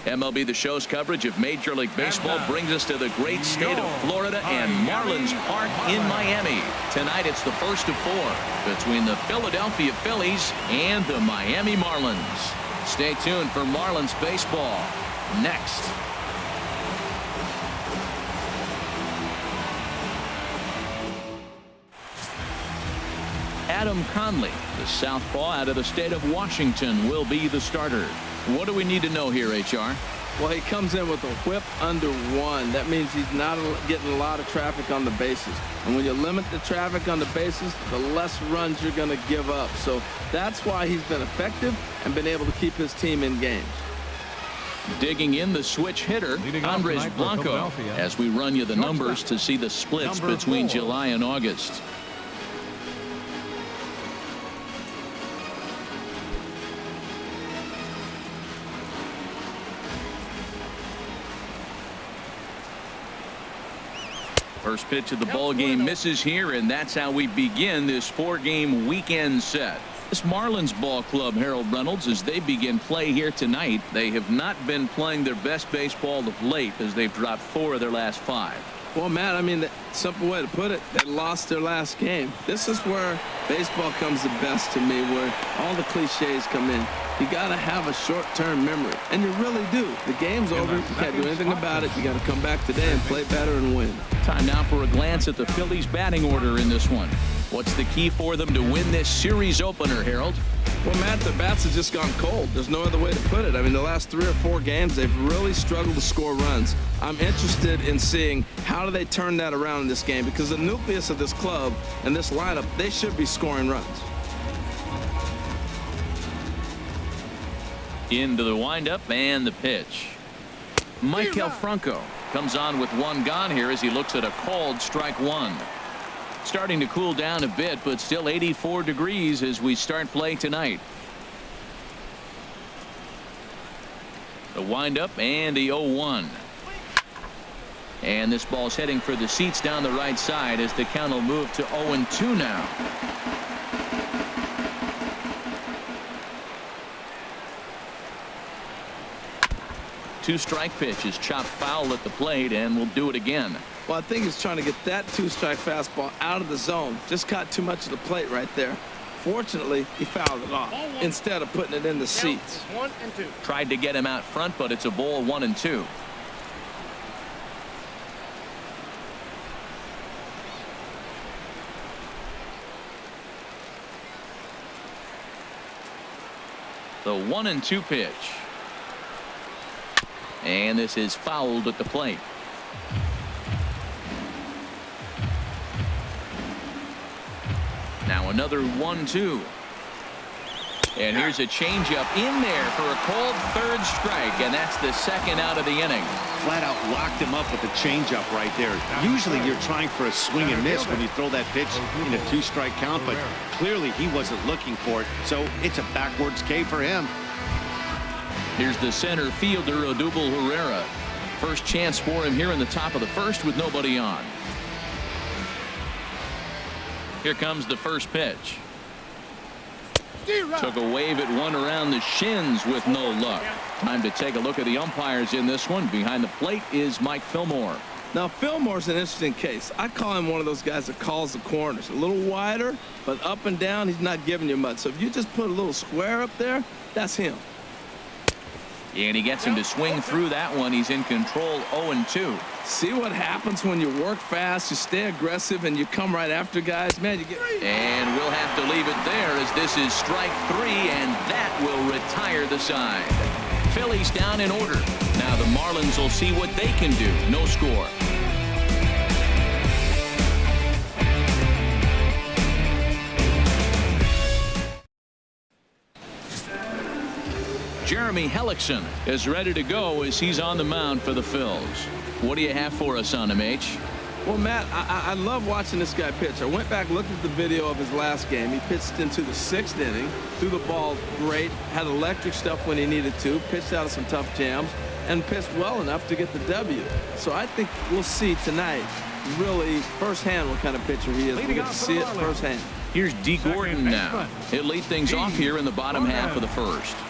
MLB The Show's coverage of Major League Baseball brings us to the great state of Florida and Marlins Park in Miami. Tonight it's the first of 4 between the Philadelphia Phillies and the Miami Marlins. Stay tuned for Marlins Baseball next. Adam Conley, the southpaw out of the state of Washington, will be the starter. What do we need to know here, HR? Well, he comes in with a whip under 1. That means he's not getting a lot of traffic on the bases. And when you limit the traffic on the bases, the less runs you're going to give up. So that's why he's been effective and been able to keep his team in games. Digging in the switch hitter, Andres Blanco, as we run you the numbers to see the splits between July and August. First pitch of the ball game misses here, and that's how we begin this 4-game weekend set. This Marlins ball club, Harold Reynolds, as they begin play here tonight, they have not been playing their best baseball of late as they've dropped 4 of their last 5. Well, Matt, I mean, the simple way to put it, they lost their last game. This is where baseball comes the best to me, where all the cliches come in. You got to have a short-term memory, and you really do. The game's over. You can't do anything about it. You got to come back today and play better and win. Time now for a glance at the Phillies batting order in this one. What's the key for them to win this series opener, Harold? Well, Matt, the bats have just gone cold. There's no other way to put it. I mean, the last 3 or 4 games, they've really struggled to score runs. I'm interested in seeing how do they turn that around in this game, because the nucleus of this club and this lineup, they should be scoring runs. Into the windup and the pitch. Michael Franco comes on with 1 gone here as he looks at a called strike 1. Starting to cool down a bit, but still 84 degrees as we start play tonight. The windup and the 0-1. And this ball's heading for the seats down the right side as the count will move to 0-2 now. Two-strike pitch is chopped foul at the plate, and we'll do it again. Well, I think he's trying to get that 2-strike fastball out of the zone. Just caught too much of the plate right there. Fortunately, he fouled it off instead of putting it in the seats. 1-2. Tried to get him out front, but it's a ball 1-2. The 1-2 pitch. And this is fouled at the plate. Now another 1-2. And here's a changeup in there for a called 3rd strike, and that's the 2nd out of the inning. Flat out locked him up with a changeup right there. Usually you're trying for a swing and miss when you throw that pitch in a 2-strike count, but clearly he wasn't looking for it, so it's a backwards K for him. Here's the center fielder, Odubel Herrera. First chance for him here in the top of the 1st with nobody on. Here comes the first pitch. Took a wave at one around the shins with no luck. Time to take a look at the umpires in this one. Behind the plate is Mike Fillmore. Now, Fillmore's an interesting case. I call him one of those guys that calls the corners. A little wider, but up and down, he's not giving you much. So if you just put a little square up there, that's him. And he gets him to swing through that one. He's in control, 0-2. See what happens when you work fast, you stay aggressive, and you come right after guys. Man, you get... And we'll have to leave it there as this is strike 3, and that will retire the side. Phillies down in order. Now the Marlins will see what they can do. No score. Jeremy Hellickson is ready to go as he's on the mound for the Phils. What do you have for us on him, H? Well, Matt, I love watching this guy pitch. I went back, looked at the video of his last game. He pitched into the 6th inning, threw the ball great, had electric stuff when he needed to, pitched out of some tough jams, and pitched well enough to get the W. So I think we'll see tonight really firsthand what kind of pitcher he is. We'll get to see it firsthand. Here's D. Gordon now. He'll lead things off here in the bottom half of the 1st.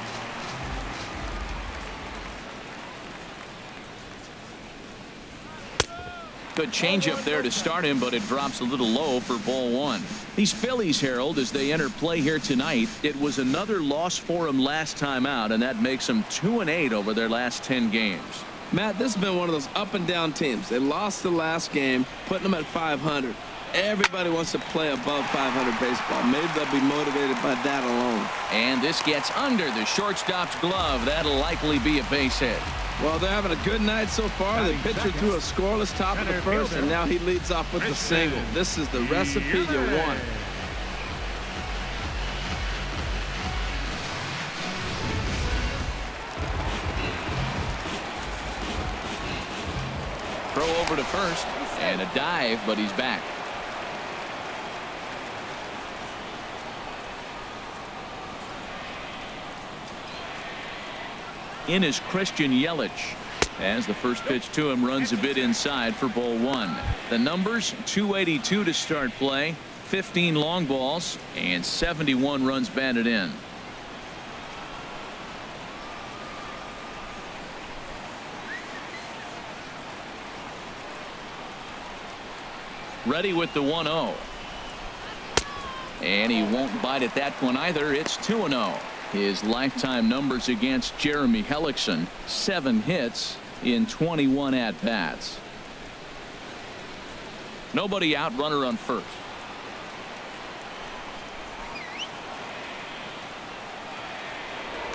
Good changeup there to start him, but it drops a little low for ball one. These Phillies, Harold, as they enter play here tonight, it was another loss for them last time out, and that makes them 2-8 over their last 10 games. Matt, this has been one of those up and down teams. They lost the last game, putting them at 500. Everybody wants to play above 500 baseball. Maybe they'll be motivated by that alone. And this gets under the shortstop's glove. That'll likely be a base hit. Well, they're having a good night so far. The pitcher threw a scoreless top of the first, and now he leads off with the single. This is the recipe you want. Throw over to first, and a dive, but he's back. In is Christian Yelich, as the first pitch to him runs a bit inside for ball one. The numbers: 282 to start play, 15 long balls, and 71 runs batted in. Ready with the 1-0. And he won't bite at that one either. It's 2-0. His lifetime numbers against Jeremy Hellickson: 7 hits in 21 at-bats. Nobody out, runner on first.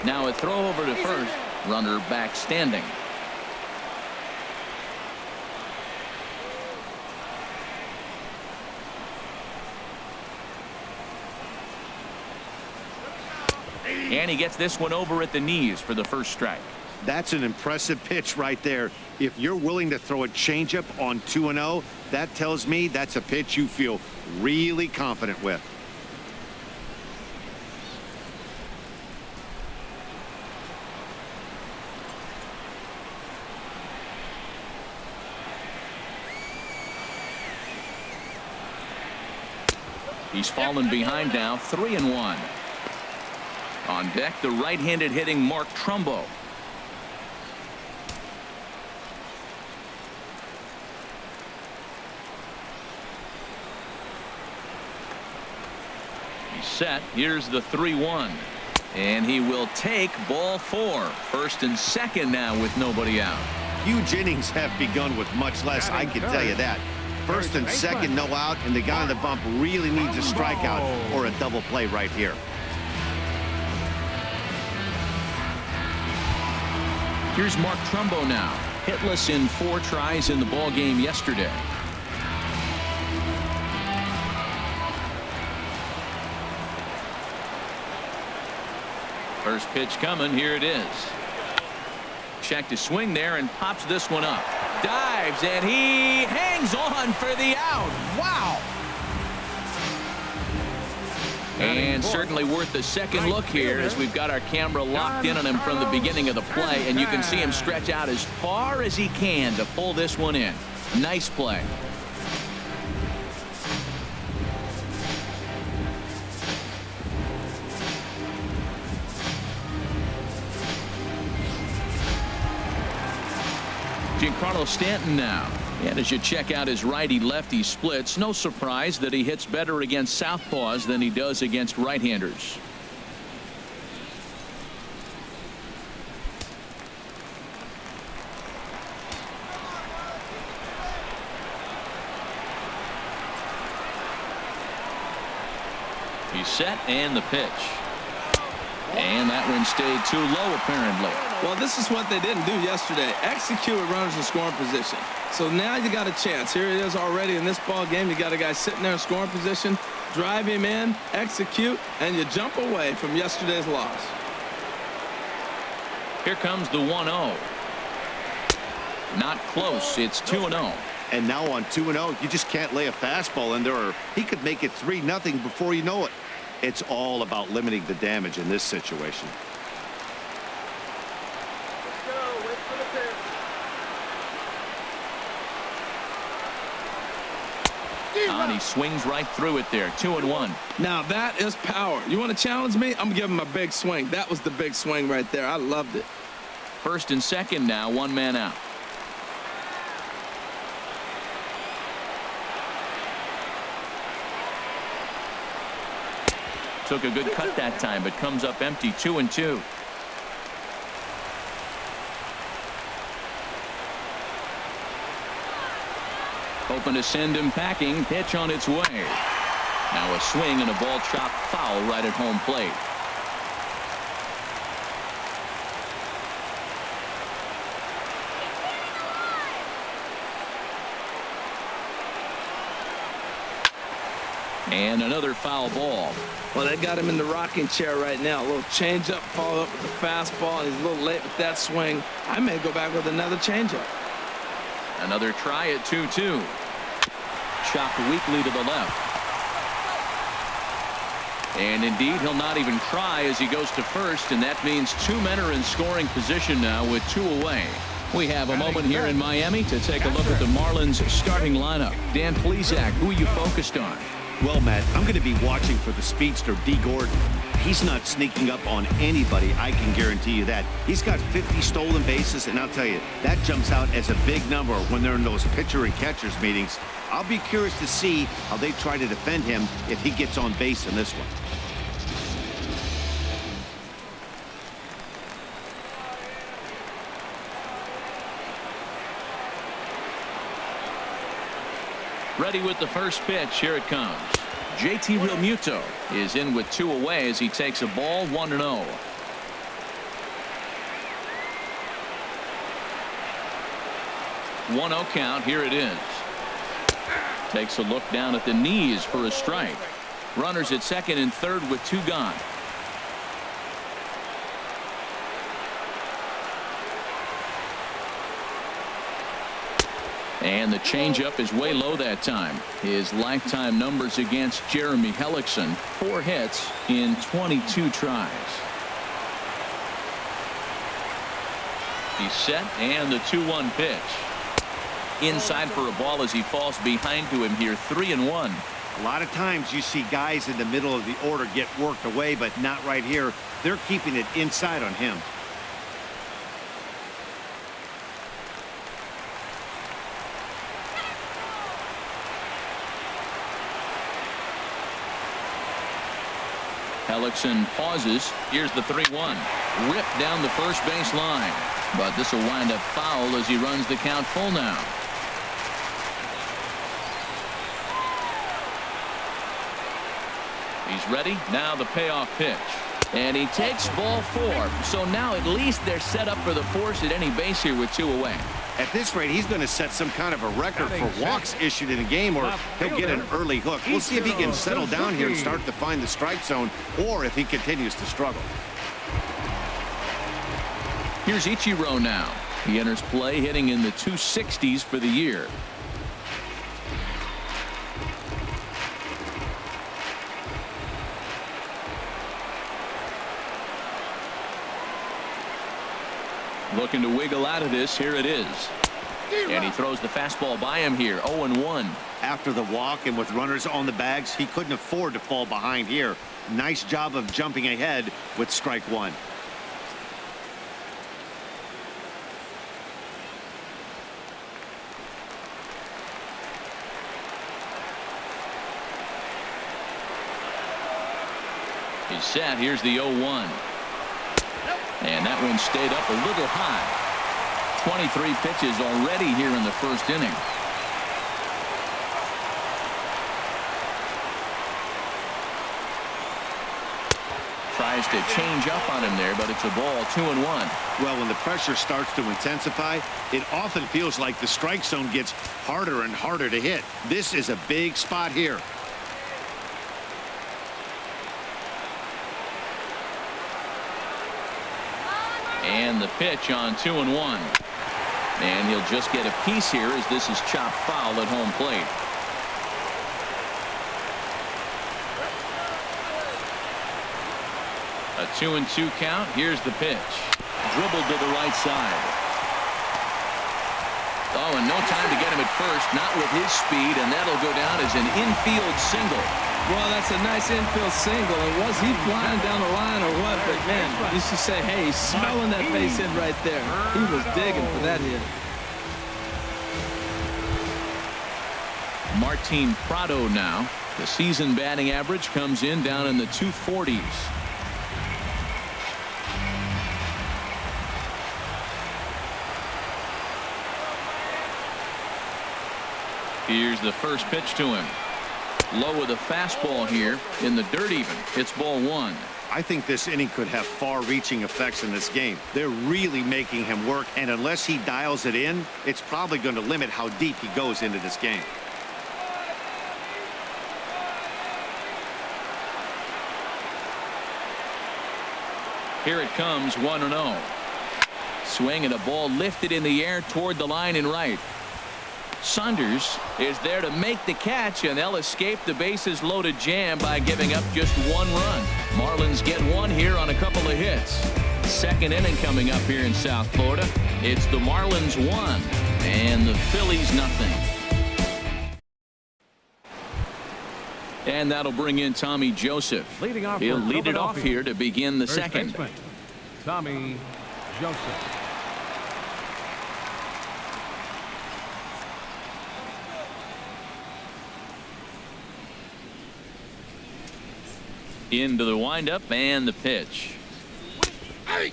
Now a throw over to first, runner back standing. And he gets this one over at the knees for the first strike. That's an impressive pitch right there. If you're willing to throw a changeup on 2-0, that tells me that's a pitch you feel really confident with. He's fallen behind now, 3-1. On deck, the right-handed hitting Mark Trumbo. He's set. Here's the 3-1. And he will take ball 4. First and second now with nobody out. Huge innings have begun with much less, I can tell you that. First and second, no out, and the guy on the bump really needs a strikeout or a double play right here. Here's Mark Trumbo now, hitless in 4 tries in the ball game yesterday. First pitch coming. Here it is. Check to swing there and pops this one up. Dives, and he hangs on for the out. Wow. And certainly worth a second look here, as we've got our camera locked in on him from the beginning of the play, and you can see him stretch out as far as he can to pull this one in. Nice play. Giancarlo Stanton now. And as you check out his righty-lefty splits, no surprise that he hits better against southpaws than he does against right-handers. He's set, and the pitch. And that one stayed too low, apparently. Well, this is what they didn't do yesterday. Execute with runners in scoring position. So now you got a chance. Here it is already in this ball game. You got a guy sitting there in scoring position. Drive him in, execute, and you jump away from yesterday's loss. Here comes the 1-0. Not close. It's 2-0. And now on 2-0, you just can't lay a fastball in there, or he could make it 3-0 before you know it. It's all about limiting the damage in this situation. And he swings right through it there. 2-1. Now that is power. You want to challenge me? I'm going to give him a big swing. That was the big swing right there. I loved it. First and second now, 1 man out. Took a good cut that time, but comes up empty. 2-2. Hoping to send him packing. Pitch on its way. Now a swing and a ball chopped foul right at home plate. And another foul ball. Well, they got him in the rocking chair right now. A little changeup followed up with the fastball. He's a little late with that swing. I may go back with another changeup. Another try at 2-2. Chopped weakly to the left. And indeed, he'll not even try as he goes to first, and that means two men are in scoring position now with two away. We have a moment here in Miami to take a look at the Marlins starting lineup. Dan Plesac, who are you focused on? Well, Matt, I'm going to be watching for the speedster, D. Gordon. He's not sneaking up on anybody, I can guarantee you that. He's got 50 stolen bases, and I'll tell you, that jumps out as a big number when they're in those pitcher and catchers meetings. I'll be curious to see how they try to defend him if he gets on base in this one. Ready with the first pitch. Here it comes. JT Realmuto is in with two away as he takes a ball. 1-0. One-0 count. Here it is. Takes a look down at the knees for a strike. Runners at second and third with two gone. And the changeup is way low that time. His lifetime numbers against Jeremy Hellickson: 4 hits in 22 tries. He's set, and the 2-1 pitch. Inside for a ball as he falls behind to him here. 3-1. A lot of times you see guys in the middle of the order get worked away, but not right here. They're keeping it inside on him. Hellickson pauses. Here's the 3-1. Ripped down the first base line. But this will wind up foul as he runs the count full now. He's ready. Now the payoff pitch. And he takes ball 4. So now at least they're set up for the force at any base here with 2 away. At this rate, he's going to set some kind of a record for walks issued in a game, or he'll get an early hook. We'll see if he can settle down here and start to find the strike zone, or if he continues to struggle. Here's Ichiro now. He enters play hitting in the 260s for the year. Looking to wiggle out of this. Here it is. And he throws the fastball by him here. 0-1. After the walk and with runners on the bags, he couldn't afford to fall behind here. Nice job of jumping ahead with strike 1. He's set. Here's the 0-1. And that one stayed up a little high. 23 pitches already here in the first inning. Tries to change up on him there, but it's a ball. 2-1. Well, when the pressure starts to intensify, it often feels like the strike zone gets harder and harder to hit. This is a big spot here. And the pitch on 2-1. And he'll just get a piece here as this is chopped foul at home plate. A 2-2 count. Here's the pitch. Dribbled to the right side. Oh, and no time to get him at first. Not with his speed, and that'll go down as an infield single. Well, that's a nice infield single. And was he flying down the line or what? But, man, you should say, hey, he's smelling that base hit right there. He was digging for that hit. Martin Prado now. The season batting average comes in down in the 240s. Here's the first pitch to him. Low with a fastball here in the dirt even. It's ball one. I think this inning could have far-reaching effects in this game. They're really making him work, and unless he dials it in, it's probably going to limit how deep he goes into this game. Here it comes, 1-0. Swing and a ball lifted in the air toward the line and right. Saunders is there to make the catch, and they'll escape the bases loaded jam by giving up just one run. Marlins get one here on a couple of hits. Second inning coming up here in South Florida. It's the Marlins 1 and the Phillies nothing. And that'll bring in Tommy Joseph. He'll lead it off here to begin the second. Tommy Joseph. Into the windup and the pitch.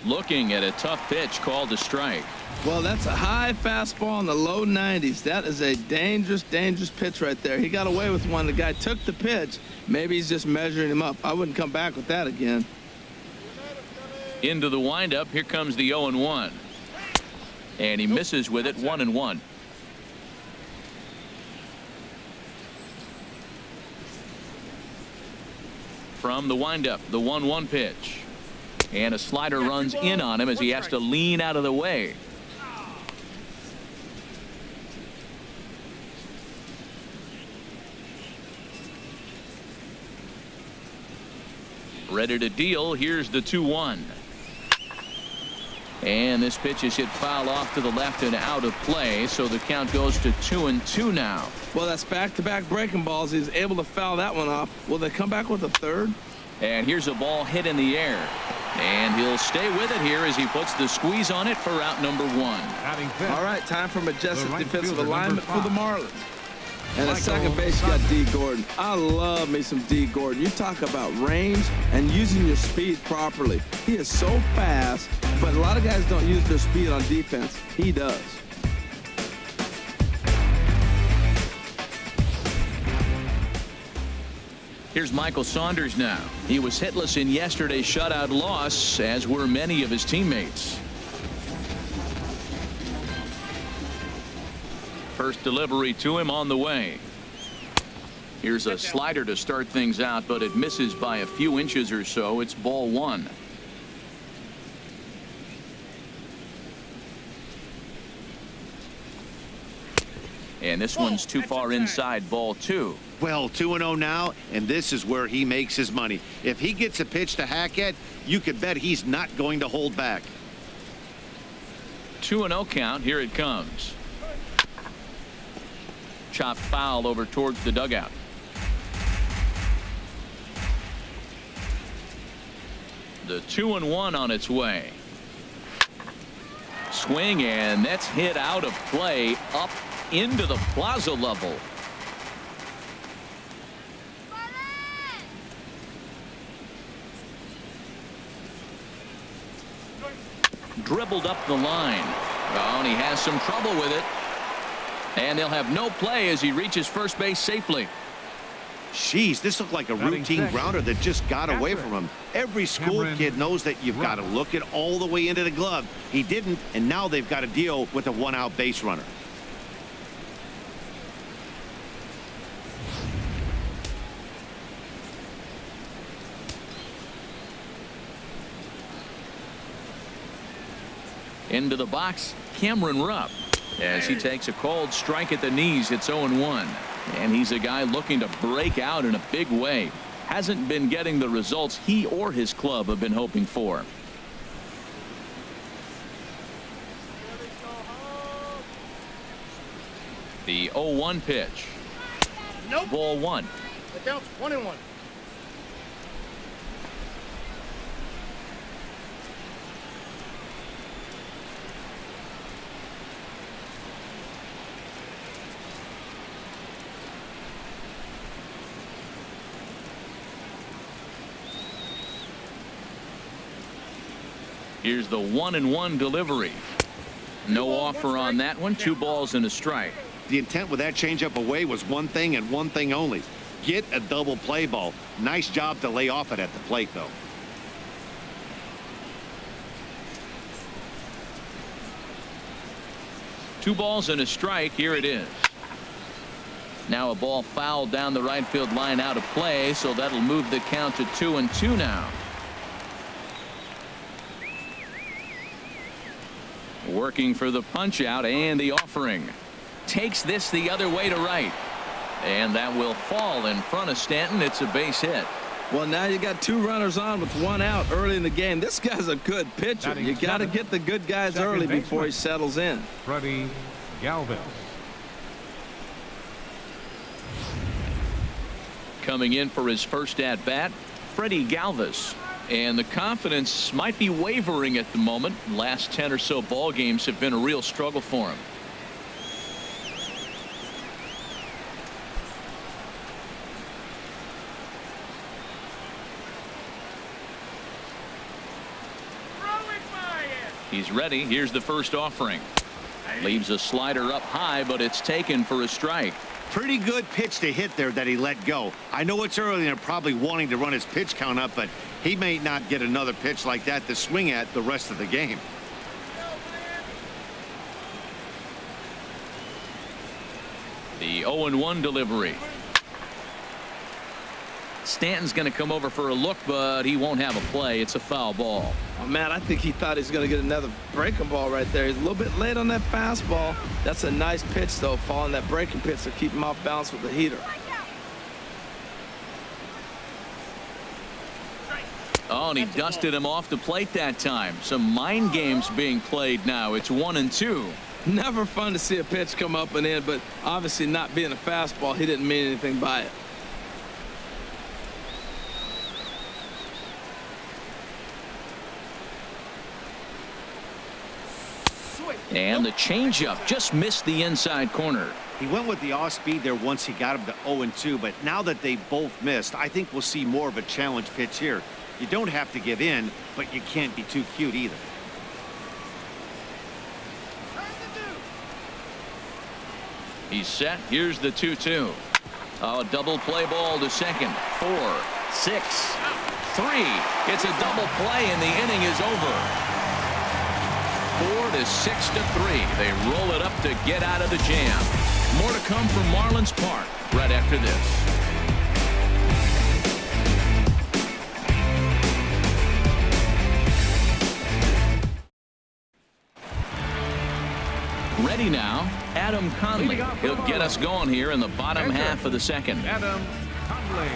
Looking at a tough pitch called a strike. Well, that's a high fastball in the low 90s. That is a dangerous pitch right there. He got away with one. The guy took the pitch. Maybe he's just measuring him up. I wouldn't come back with that again. Into the windup. Here comes the 0-1. And he misses with it, 1-1. From the windup, the 1-1 pitch. And a slider runs in on him as he has to lean out of the way. Ready to deal. Here's the 2-1. And this pitch is hit foul off to the left and out of play, so the count goes to 2-2 now. Well, that's back-to-back breaking balls. He's able to foul that one off. Will they come back with a third? And here's a ball hit in the air. And he'll stay with it here as he puts the squeeze on it for out number 1. All right, time for majestic defensive alignment for the Marlins. And at second base, you got D. Gordon. I love me some D. Gordon. You talk about range and using your speed properly. He is so fast, but a lot of guys don't use their speed on defense. He does. Here's Michael Saunders now. He was hitless in yesterday's shutout loss, as were many of his teammates. First delivery to him on the way. Here's a slider to start things out, but it misses by a few inches or so. It's ball 1. And this one's too far inside, ball 2. Well, 2-0 now, and this is where he makes his money. If he gets a pitch to hack at, you could bet he's not going to hold back. 2-0 count. Here it comes. Chopped foul over towards the dugout. The 2-1 on its way. Swing, and that's hit out of play up into the plaza level. Dribbled up the line. Oh, and he has some trouble with it. And they'll have no play as he reaches first base safely. Jeez, this looked like a routine grounder that just got away from him. Every school kid knows that you've got to look it all the way into the glove. He didn't, and now they've got to deal with a one-out base runner. Into the box, Cameron Rupp, as he takes a cold strike at the knees. It's 0-1. And he's a guy looking to break out in a big way. Hasn't been getting the results he or his club have been hoping for. The 0-1 pitch. Nope. Ball 1. The count's 1-1. Here's the 1-1 delivery. No offer on that one. 2 balls and a strike. The intent with that changeup away was one thing and one thing only. Get a double play ball. Nice job to lay off it at the plate, though. Two balls and a strike. Here it is. Now a ball fouled down the right field line out of play, so that'll move the count to 2-2 now. Working for the punch out and the offering. Takes this the other way to right. And that will fall in front of Stanton. It's a base hit. Well, now you got 2 runners on with 1 out early in the game. This guy's a good pitcher. You got to get the good guys early before he settles in. Freddie Galvis. Coming in for his first at bat, Freddie Galvis. And the confidence might be wavering at the moment. Last 10 or so ball games have been a real struggle for him. He's ready. Here's the first offering. Leaves a slider up high, but it's taken for a strike. Pretty good pitch to hit there that he let go. I know it's early and probably wanting to run his pitch count up, but he may not get another pitch like that to swing at the rest of the game. The 0-1 delivery. Stanton's going to come over for a look, but he won't have a play. It's a foul ball. Oh, man, I think he thought he was going to get another breaking ball right there. He's a little bit late on that fastball. That's a nice pitch, though, following that breaking pitch to keep him off balance with the heater. Oh, and he dusted him off the plate that time. Some mind games being played now. It's 1-2. Never fun to see a pitch come up and in, but obviously not being a fastball, he didn't mean anything by it. And the changeup just missed the inside corner. He went with the off speed there once he got him to 0-2, but now that they both missed, I think we'll see more of a challenge pitch here. You don't have to give in, but you can't be too cute either. He's set. Here's the 2-2. Oh, double play ball to second. 4, 6, 3. It's a double play, and the inning is over. 4 to 6 to 3. They roll it up to get out of the jam. More to come from Marlins Park right after this. Ready now, Adam Conley. He'll get us going here in the bottom half of the second. Adam Conley.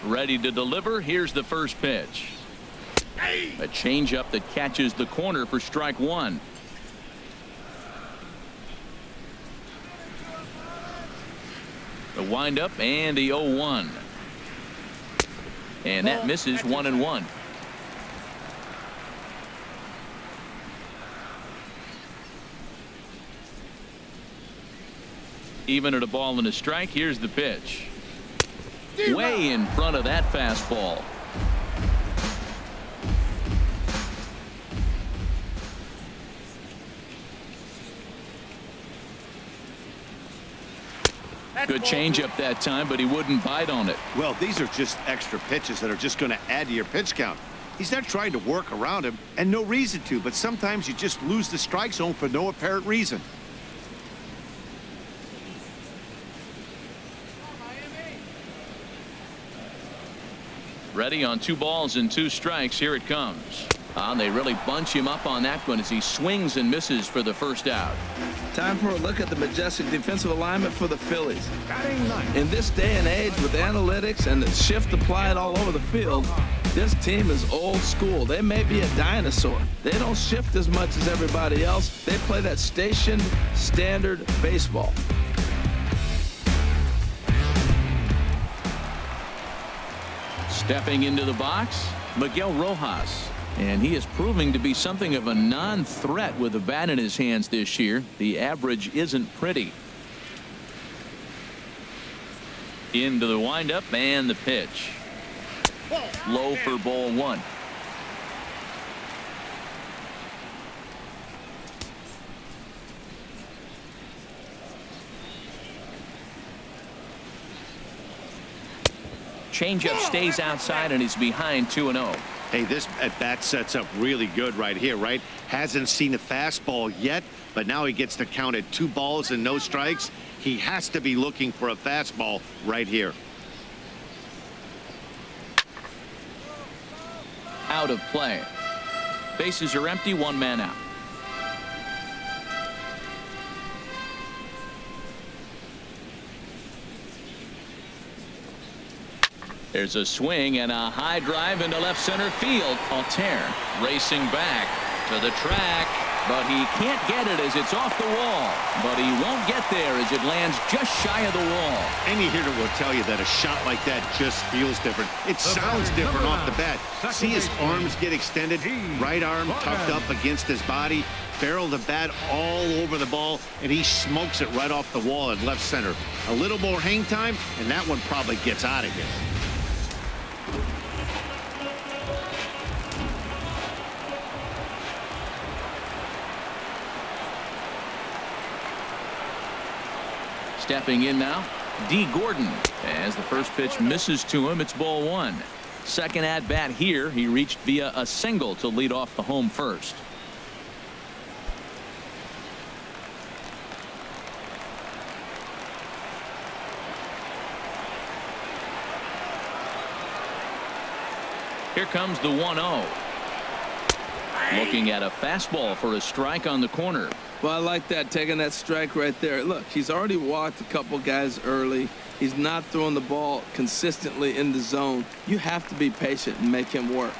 Ready to deliver. Here's the first pitch. A changeup that catches the corner for strike 1. The windup and the 0-1. And that misses 1-1. Even at a ball and a strike. Here's the pitch. Way in front of that fastball. Good changeup that time, but he wouldn't bite on it. Well, these are just extra pitches that are just going to add to your pitch count. He's not trying to work around him, and no reason to, but sometimes you just lose the strike zone for no apparent reason. Ready on 2 balls and 2 strikes. Here it comes. They really bunch him up on that one as he swings and misses for the first out. Time for a look at the majestic defensive alignment for the Phillies. In this day and age with analytics and the shift applied all over the field, this team is old school. They may be a dinosaur. They don't shift as much as everybody else. They play that stationed standard baseball. Stepping into the box, Miguel Rojas. And he is proving to be something of a non-threat with a bat in his hands this year. The average isn't pretty. Into the windup and the pitch. Low for ball one. Changeup stays outside and he's behind 2-0. Hey, this at-bat sets up really good right here, right? Hasn't seen a fastball yet, but now he gets to count at 2 balls and no strikes. He has to be looking for a fastball right here. Out of play. Bases are empty, 1 man out. There's a swing and a high drive into left center field. Altair racing back to the track, but he can't get it as it's off the wall. But he won't get there as it lands just shy of the wall. Any hitter will tell you that a shot like that just feels different. It sounds different off the bat. See his arms get extended, right arm tucked up against his body, barrel the bat all over the ball, and he smokes it right off the wall at left center. A little more hang time, and that one probably gets out of here. Stepping in now, D. Gordon. As the first pitch misses to him, it's ball one. Second at bat here, he reached via a single to lead off the home first. Here comes the 1-0. Looking at a fastball for a strike on the corner. Well, I like that, taking that strike right there. Look, he's already walked a couple guys early. He's not throwing the ball consistently in the zone. You have to be patient and make him work.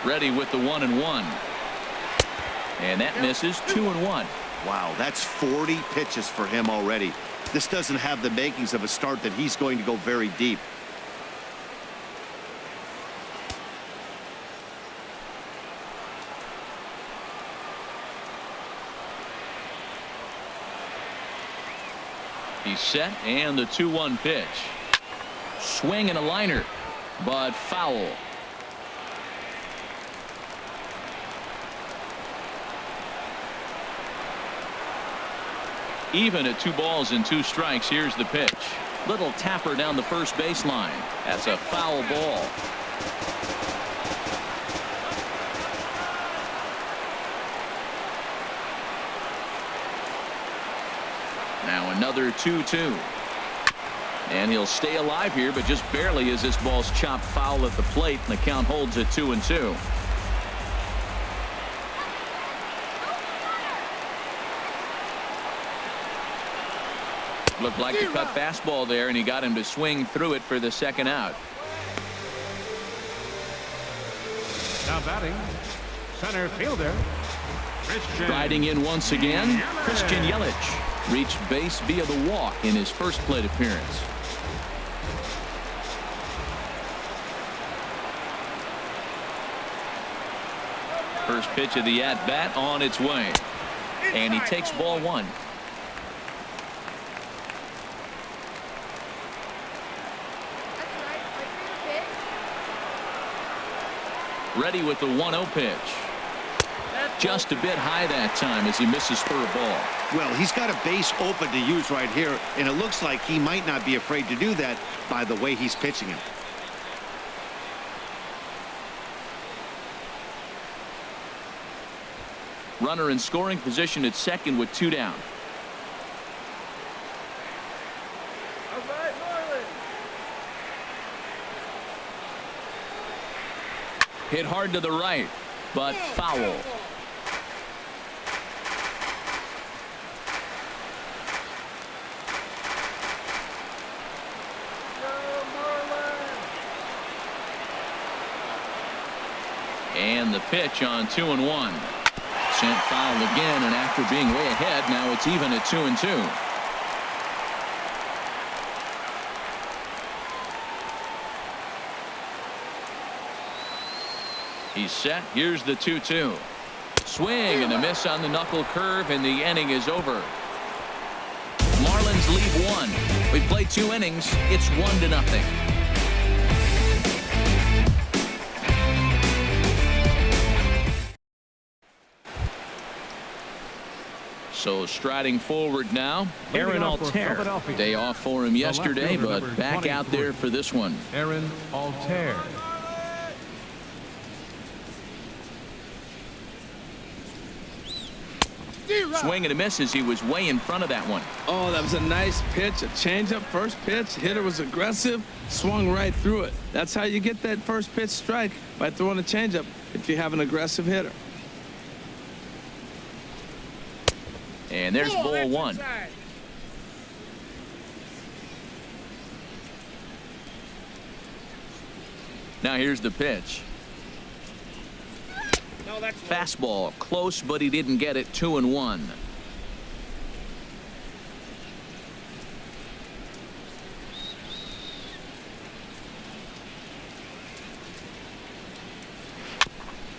Ready with the 1-1. And that misses. 2-1. Wow, that's 40 pitches for him already. This doesn't have the makings of a start that he's going to go very deep. He's set, and the 2-1 pitch. Swing and a liner, but foul. Even at 2 balls and 2 strikes. Here's the pitch. Little tapper down the first baseline. That's a foul ball. Now another 2-2. And he'll stay alive here, but just barely as this ball's chopped foul at the plate, and the count holds at 2-2. Looked like a cut fastball there, and he got him to swing through it for the second out. Now batting, center fielder, Christian. Riding in once again, Christian Yelich reached base via the walk in his first plate appearance. First pitch of the at-bat on its way. And he takes ball one. Ready with the 1-0 pitch. Just a bit high that time as he misses for a ball. Well, he's got a base open to use right here, and it looks like he might not be afraid to do that by the way he's pitching him. Runner in scoring position at second with 2 down. All right, Marlins. Hit hard to the right, but foul. And the pitch on 2-1. Sent foul again, and after being way ahead, now it's even at 2-2. He's set. Here's the 2-2. Swing and a miss on the knuckle curve, and the inning is over. Marlins Phillies lead 1. We played 2 innings. It's 1-0. So striding forward now, Aaron Altair. Day off for him yesterday, but back out there for this one. Aaron Altair. Swing and a miss as he was way in front of that one. Oh, that was a nice pitch, a changeup, first pitch. Hitter was aggressive, swung right through it. That's how you get that first pitch strike, by throwing a changeup if you have an aggressive hitter. And there's ball 1. Now here's the pitch. Fastball close, but he didn't get it. 2-1.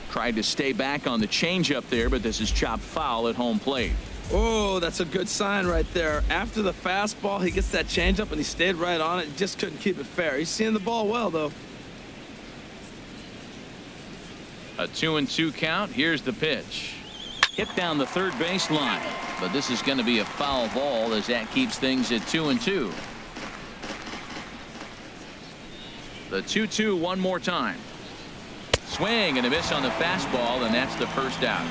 Tried to stay back on the changeup there, but this is chopped foul at home plate. Oh, that's a good sign right there. After the fastball, he gets that changeup, and he stayed right on it. He just couldn't keep it fair. He's seeing the ball well, though. A 2-2 count. Here's the pitch. Hit down the third base line, but this is going to be a foul ball as that keeps things at 2-2. The 2-2 one more time. Swing and a miss on the fastball, and that's the first out.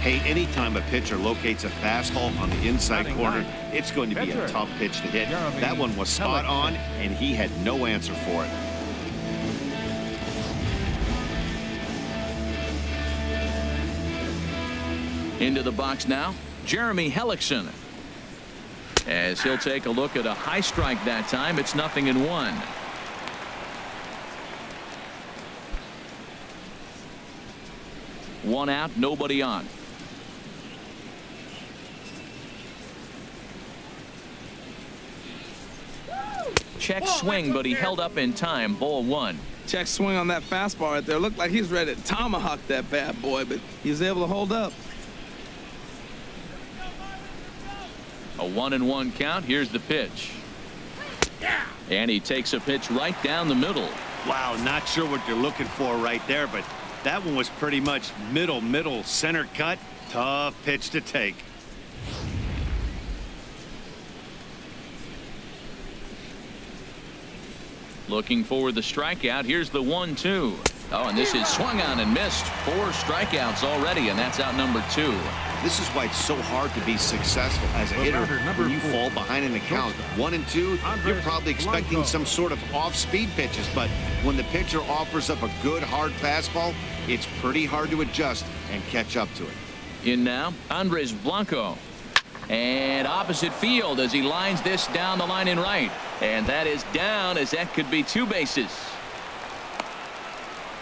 Hey, anytime a pitcher locates a fastball on the inside corner, it's going to be a tough pitch to hit. That one was spot on, and he had no answer for it. Into the box now, Jeremy Hellickson. As he'll take a look at a high strike that time. It's 0-1. One out, nobody on. Check swing, but he held up in time. Ball 1. Check swing on that fastball right there. Looked like he's ready to tomahawk that bad boy, but he was able to hold up. A 1-1 count. Here's the pitch. And he takes a pitch right down the middle. Wow, not sure what you're looking for right there, but that one was pretty much middle center cut. Tough pitch to take. Looking for the strikeout. Here's the 1-2. Oh, and this is swung on and missed. 4 strikeouts already, and that's out number 2. This is why it's so hard to be successful as a hitter. When you fall behind in the count 1 and 2, you're probably expecting some sort of off-speed pitches, but when the pitcher offers up a good hard fastball, it's pretty hard to adjust and catch up to it. In now, Andres Blanco. And opposite field as he lines this down the line in right. And that is down, as that could be 2 bases.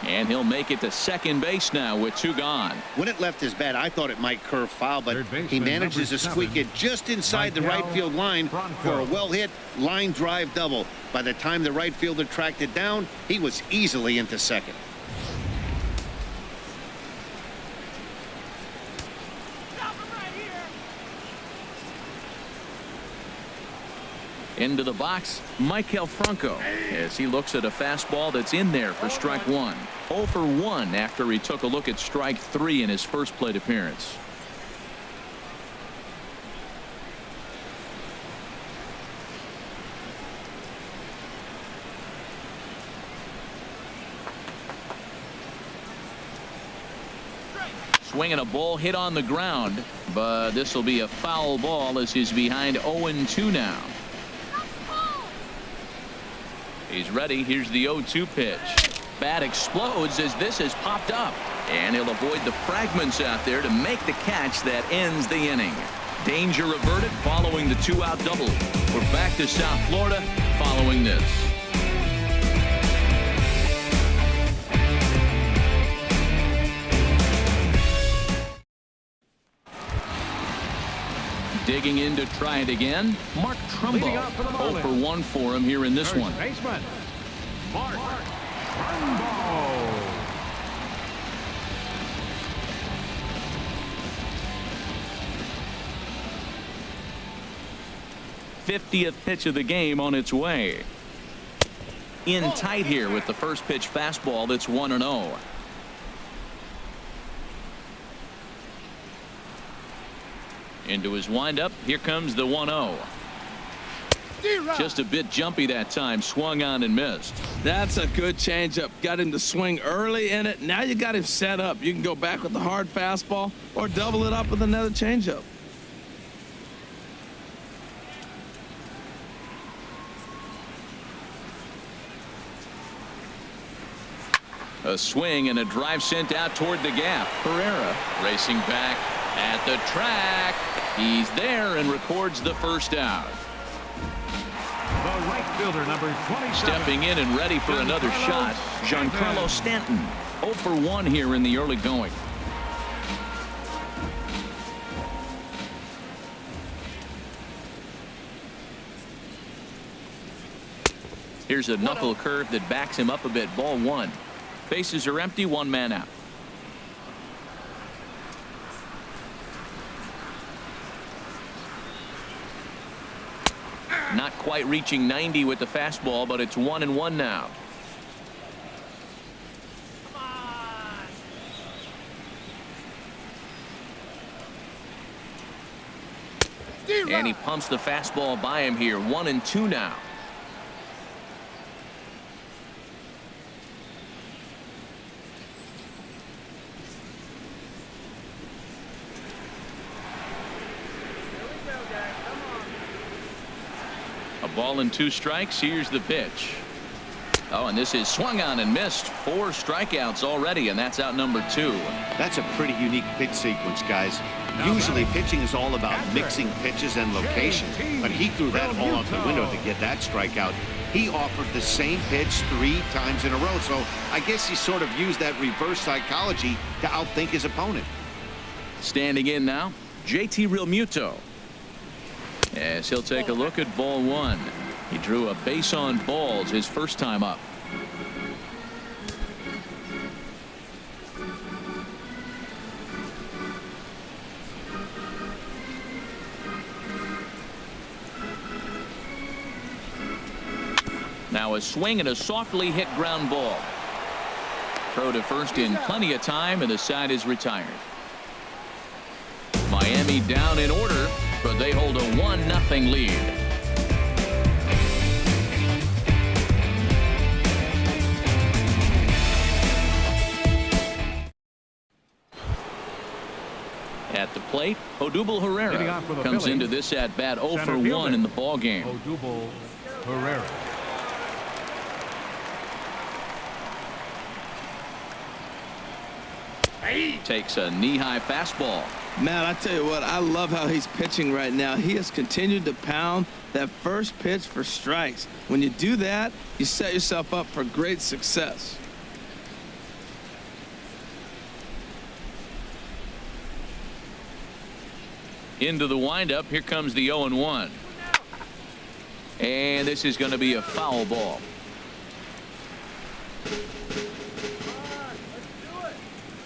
And he'll make it to second base now with 2 gone. When it left his bat, I thought it might curve foul, but he manages to squeak it just inside the right field line for a well-hit line drive double. By the time the right fielder tracked it down, he was easily into second. Into the box, Maikel Franco, as he looks at a fastball that's in there for strike 1. 0 for 1 after he took a look at strike 3 in his first plate appearance. Swinging a ball hit on the ground, but this will be a foul ball as he's behind 0-2 now. He's ready. Here's the 0-2 pitch. Bat explodes as this has popped up. And he'll avoid the fragments out there to make the catch that ends the inning. Danger averted following the 2-out double. We're back to South Florida following this. Digging in to try it again, Mark Trumbo. 0 for 1 for him here in this one. Baseman, Mark Trumbo. 50th pitch of the game on its way. In tight here with the first pitch fastball that's 1-0. Into his windup. Here comes the 1-0. Just a bit jumpy that time. Swung on and missed. That's a good changeup. Got him to swing early in it. Now you got him set up. You can go back with the hard fastball or double it up with another changeup. A swing and a drive sent out toward the gap. Herrera racing back at the track. He's there and records the first out. The right fielder, number 27. Stepping in and ready for another shot, Giancarlo Stanton. 0 for 1 here in the early going. Here's a knuckle curve that backs him up a bit. Ball 1. Bases are empty. 1 man out. Not quite reaching 90 with the fastball, but it's 1-1 now. And he pumps the fastball by him here. 1-2 now. A ball and 2 strikes. Here's the pitch. Oh, and this is swung on and missed. 4 strikeouts already, and that's out number 2. That's a pretty unique pitch sequence, guys. Usually pitching is all about mixing pitches and locations, but he threw that all out the window to get that strikeout. He offered the same pitch 3 times in a row, so I guess he sort of used that reverse psychology to outthink his opponent. Standing in now, JT Realmuto. As he'll take a look at ball 1. He drew a base on balls his first time up. Now a swing and a softly hit ground ball. Throw to first in plenty of time, and the side is retired. Miami down in order, but they hold a 1-0 lead. At the plate, Odubel Herrera comes into this at bat 0 for 1 in the ball game. Odubel Herrera. Takes a knee-high fastball. Man, I tell you what, I love how he's pitching right now. He has continued to pound that first pitch for strikes. When you do that, you set yourself up for great success. Into the windup. Here comes the 0-1. And this is going to be a foul ball.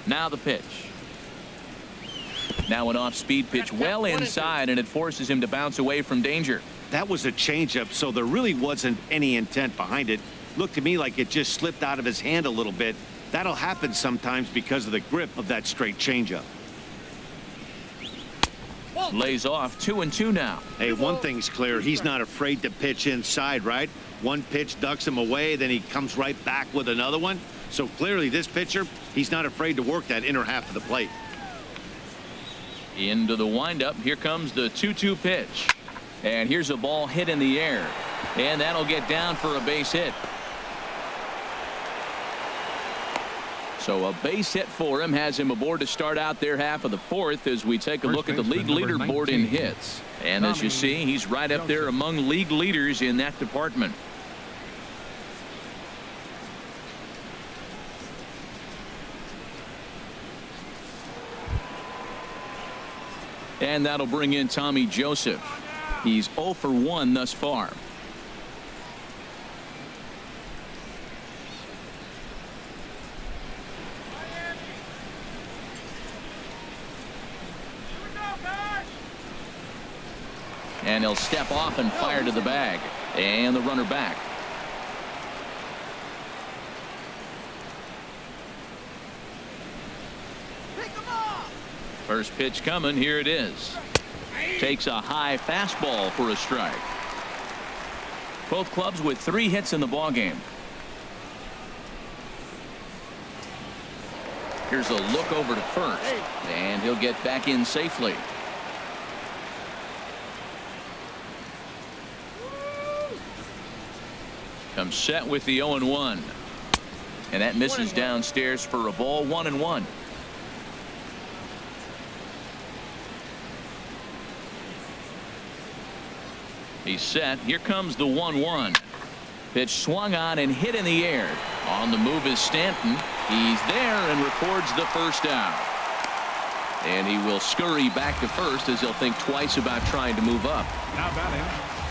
Now the pitch. Now an off-speed pitch well inside, and it forces him to bounce away from danger. That was a changeup, so there really wasn't any intent behind it. Looked to me like it just slipped out of his hand a little bit. That'll happen sometimes because of the grip of that straight changeup. Lays off. 2-2 now. Hey, one thing's clear. He's not afraid to pitch inside, right? One pitch ducks him away, then he comes right back with another one. So clearly this pitcher, he's not afraid to work that inner half of the plate. Into the windup. Here comes the 2-2 pitch. And here's a ball hit in the air. And that'll get down for a base hit. So a base hit for him has him aboard to start out their half of the 4th as we take a look at the league leaderboard in hits. And as you see, he's right up there among league leaders in that department. And that'll bring in Tommy Joseph. He's 0 for 1 thus far. And he'll step off and fire to the bag. And the runner back. First pitch coming. Here it is. Takes a high fastball for a strike. Both clubs with 3 hits in the ballgame. Here's a look over to first. And he'll get back in safely. Comes set with the 0-1. And that misses downstairs for a ball. 1-1. He's set. Here comes the 1-1. Pitch swung on and hit in the air. On the move is Stanton. He's there and records the first out. And he will scurry back to first as he'll think twice about trying to move up. Now batting.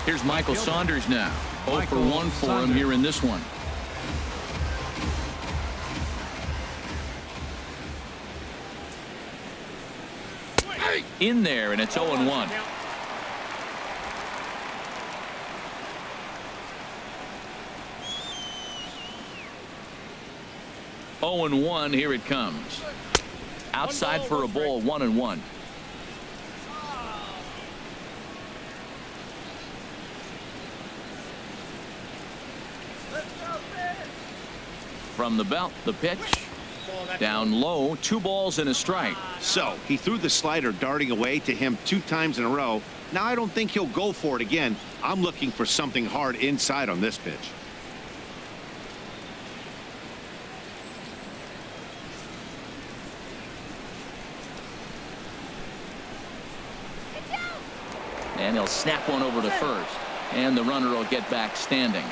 Here's Michael Saunders now. 0 for 1 for him here in this one. In there, and it's 0-1. Oh and 1. Here it comes. Outside for a ball. 1-1. From the belt, the pitch. Down low. 2 balls and a strike. So he threw the slider darting away to him 2 times in a row. Now I don't think he'll go for it again. I'm looking for something hard inside on this pitch. And he'll snap one over to first. And the runner will get back standing.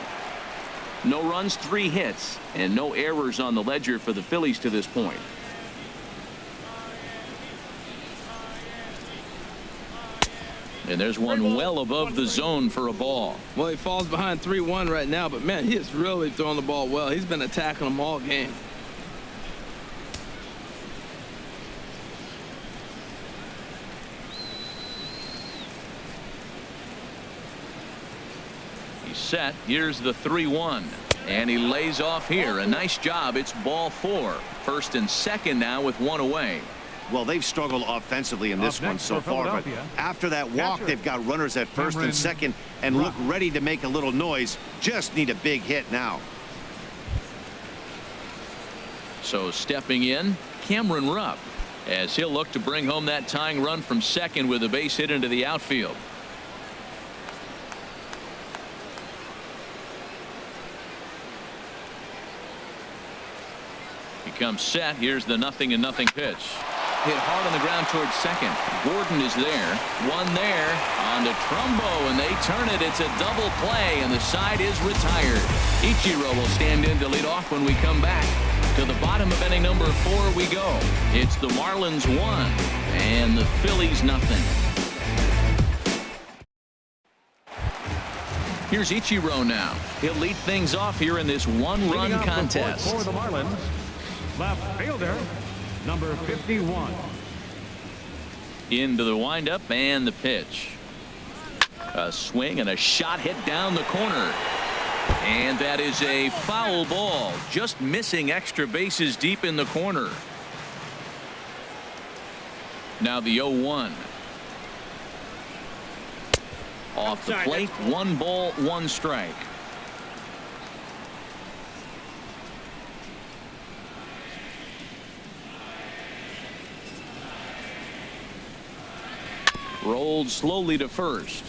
No runs, 3 hits, and no errors on the ledger for the Phillies to this point. And there's one well above the zone for a ball. Well, he falls behind 3-1 right now, but man, he is really throwing the ball well. He's been attacking them all game. Set. Here's the 3-1, and he lays off here. A nice job. It's ball 4. First and second now with 1 away. Well, they've struggled offensively in this one so far, but after that walk, they've got runners at first and second and look ready to make a little noise. Just need a big hit now. So stepping in, Cameron Rupp, as he'll look to bring home that tying run from second with a base hit into the outfield. Comes set. Here's the 0-0 pitch. Hit hard on the ground towards second. Gordon is there. One there on to Trumbo, and they turn it. It's a double play, and the side is retired. Ichiro will stand in to lead off when we come back. To the bottom of inning number 4 we go. It's the Marlins 1 and the Phillies 0. Here's Ichiro now. He'll lead things off here in this 1-run contest. For the Marlins, left fielder, number 51. Into the windup and the pitch. A swing and a shot hit down the corner. And that is a foul ball. Just missing extra bases deep in the corner. Now the 0-1. Off the plate. 1 ball, 1 strike. Rolled slowly to first.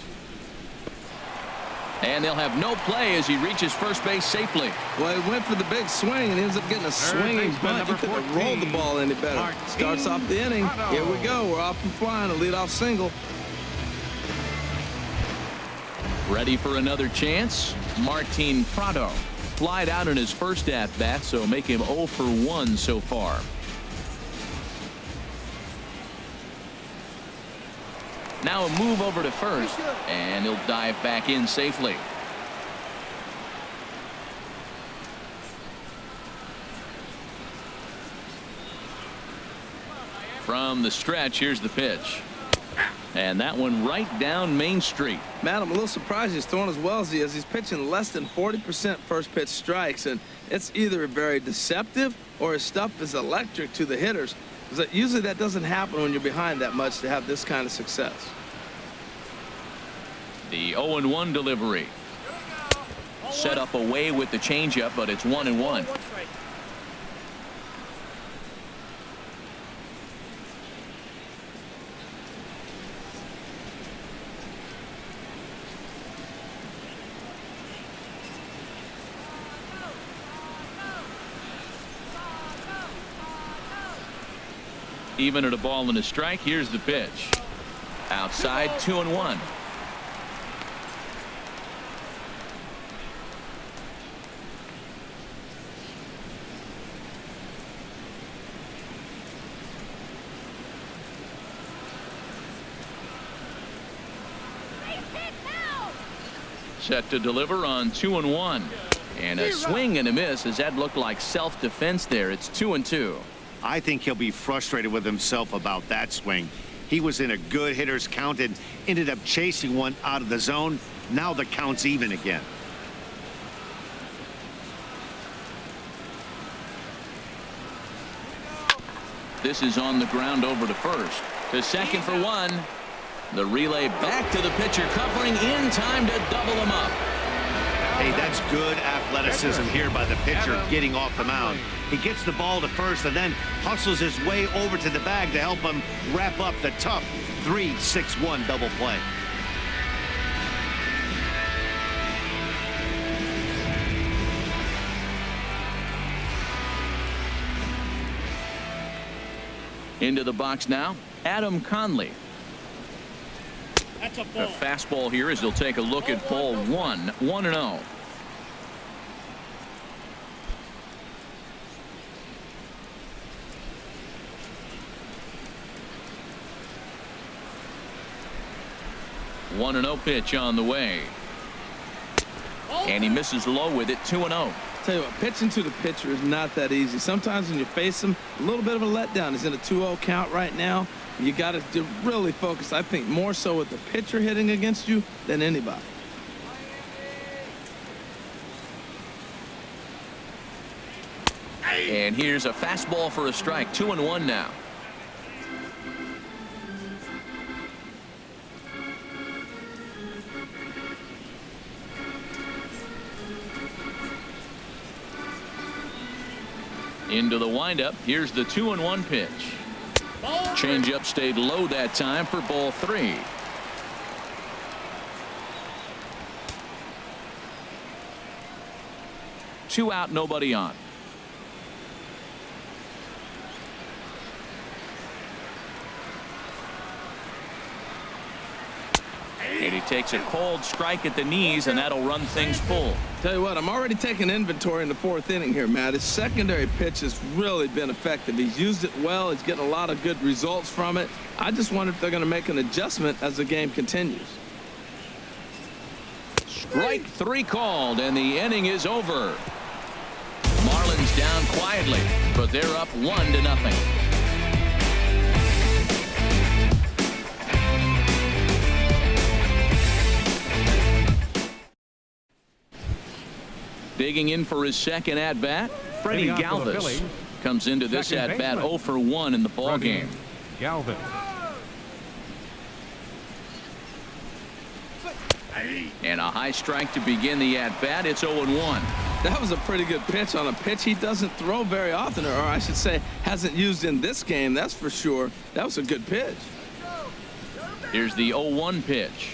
And they'll have no play as he reaches first base safely. Well, he went for the big swing and ends up getting a swinging bunt. You couldn't have rolled the ball any better. Starts off the inning. Here we go. We're off and flying. A leadoff single. Ready for another chance. Martin Prado flied out in his first at-bat, so make him 0 for 1 so far. Now a move over to first, and he'll dive back in safely. From the stretch, here's the pitch. And that one right down Main Street. Matt, I'm a little surprised he's throwing as well as he is. He's pitching less than 40% first pitch strikes, and it's either very deceptive or his stuff is electric to the hitters. Usually that doesn't happen when you're behind that much to have this kind of success. The 0-1 delivery. Set up away with the changeup, but it's 1-1. Even at a ball and a strike. Here's the pitch. Outside, 2-1. Set to deliver on 2-1. And a swing and a miss as that looked like self-defense there. It's 2-2. I think he'll be frustrated with himself about that swing. He was in a good hitter's count and ended up chasing one out of the zone. Now the count's even again. This is on the ground over to first. To second for one. The relay back to the pitcher, covering in time to double him up. Hey, that's good athleticism here by the pitcher getting off the mound. He gets the ball to first and then hustles his way over to the bag to help him wrap up the tough 3-6-1 double play. Into the box now, Adam Conley. That's a ball. A fastball here as he'll take a look at ball 1-0. One 1-0 pitch on the way. And he misses low with it. 2-0. Tell you what, pitching to the pitcher is not that easy. Sometimes when you face him, a little bit of a letdown. He's in a 2-0 count right now. You got to really focus, I think, more so with the pitcher hitting against you than anybody. And here's a fastball for a strike. 2-1 now. Into the windup. Here's the 2-1 pitch. Changeup stayed low that time for ball 3. Two out, nobody on. And he takes a cold strike at the knees, and that'll run things full. Tell you what, I'm already taking inventory in the 4th inning here, Matt. His secondary pitch has really been effective. He's used it well. He's getting a lot of good results from it. I just wonder if they're going to make an adjustment as the game continues. Strike 3 called, and the inning is over. Marlins down quietly, but they're up 1-0. Digging in for his second at-bat, Freddie Galvis comes into this at-bat 0 for 1 in the ball game. Galvis. And a high strike to begin the at-bat. It's 0-1. That was a pretty good pitch on a pitch he doesn't throw very often, or I should say hasn't used in this game, that's for sure. That was a good pitch. Here's the 0-1 pitch.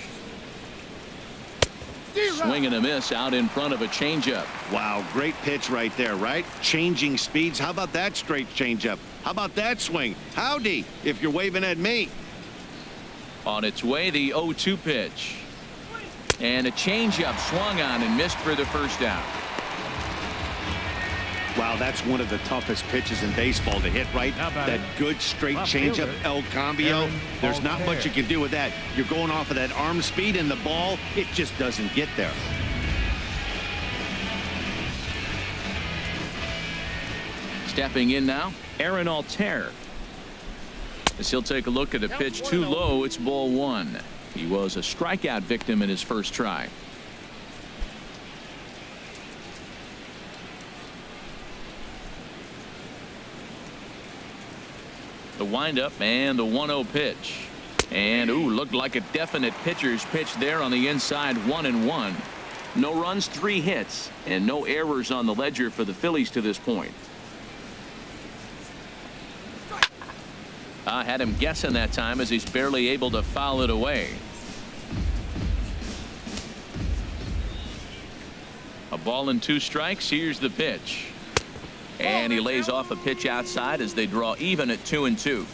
Swing and a miss out in front of a changeup. Wow, great pitch right there, right? Changing speeds. How about that straight changeup? How about that swing? Howdy, if you're waving at me. On its way, the 0-2 pitch. And a changeup swung on and missed for the first out. Wow, that's one of the toughest pitches in baseball to hit, right? That good straight changeup, El Cambio. There's not much you can do with that. You're going off of that arm speed, and the ball, it just doesn't get there. Stepping in now, Aaron Altair. As he'll take a look at a pitch too low, it's ball one. He was a strikeout victim in his first try. The windup and the 1-0 pitch. And looked like a definite pitcher's pitch there on the inside. 1-1. No runs, 3 hits, and no errors on the ledger for the Phillies to this point. I had him guessing that time as he's barely able to foul it away. A ball and 2 strikes. Here's the pitch. And he lays off a pitch outside as they draw even at 2-2.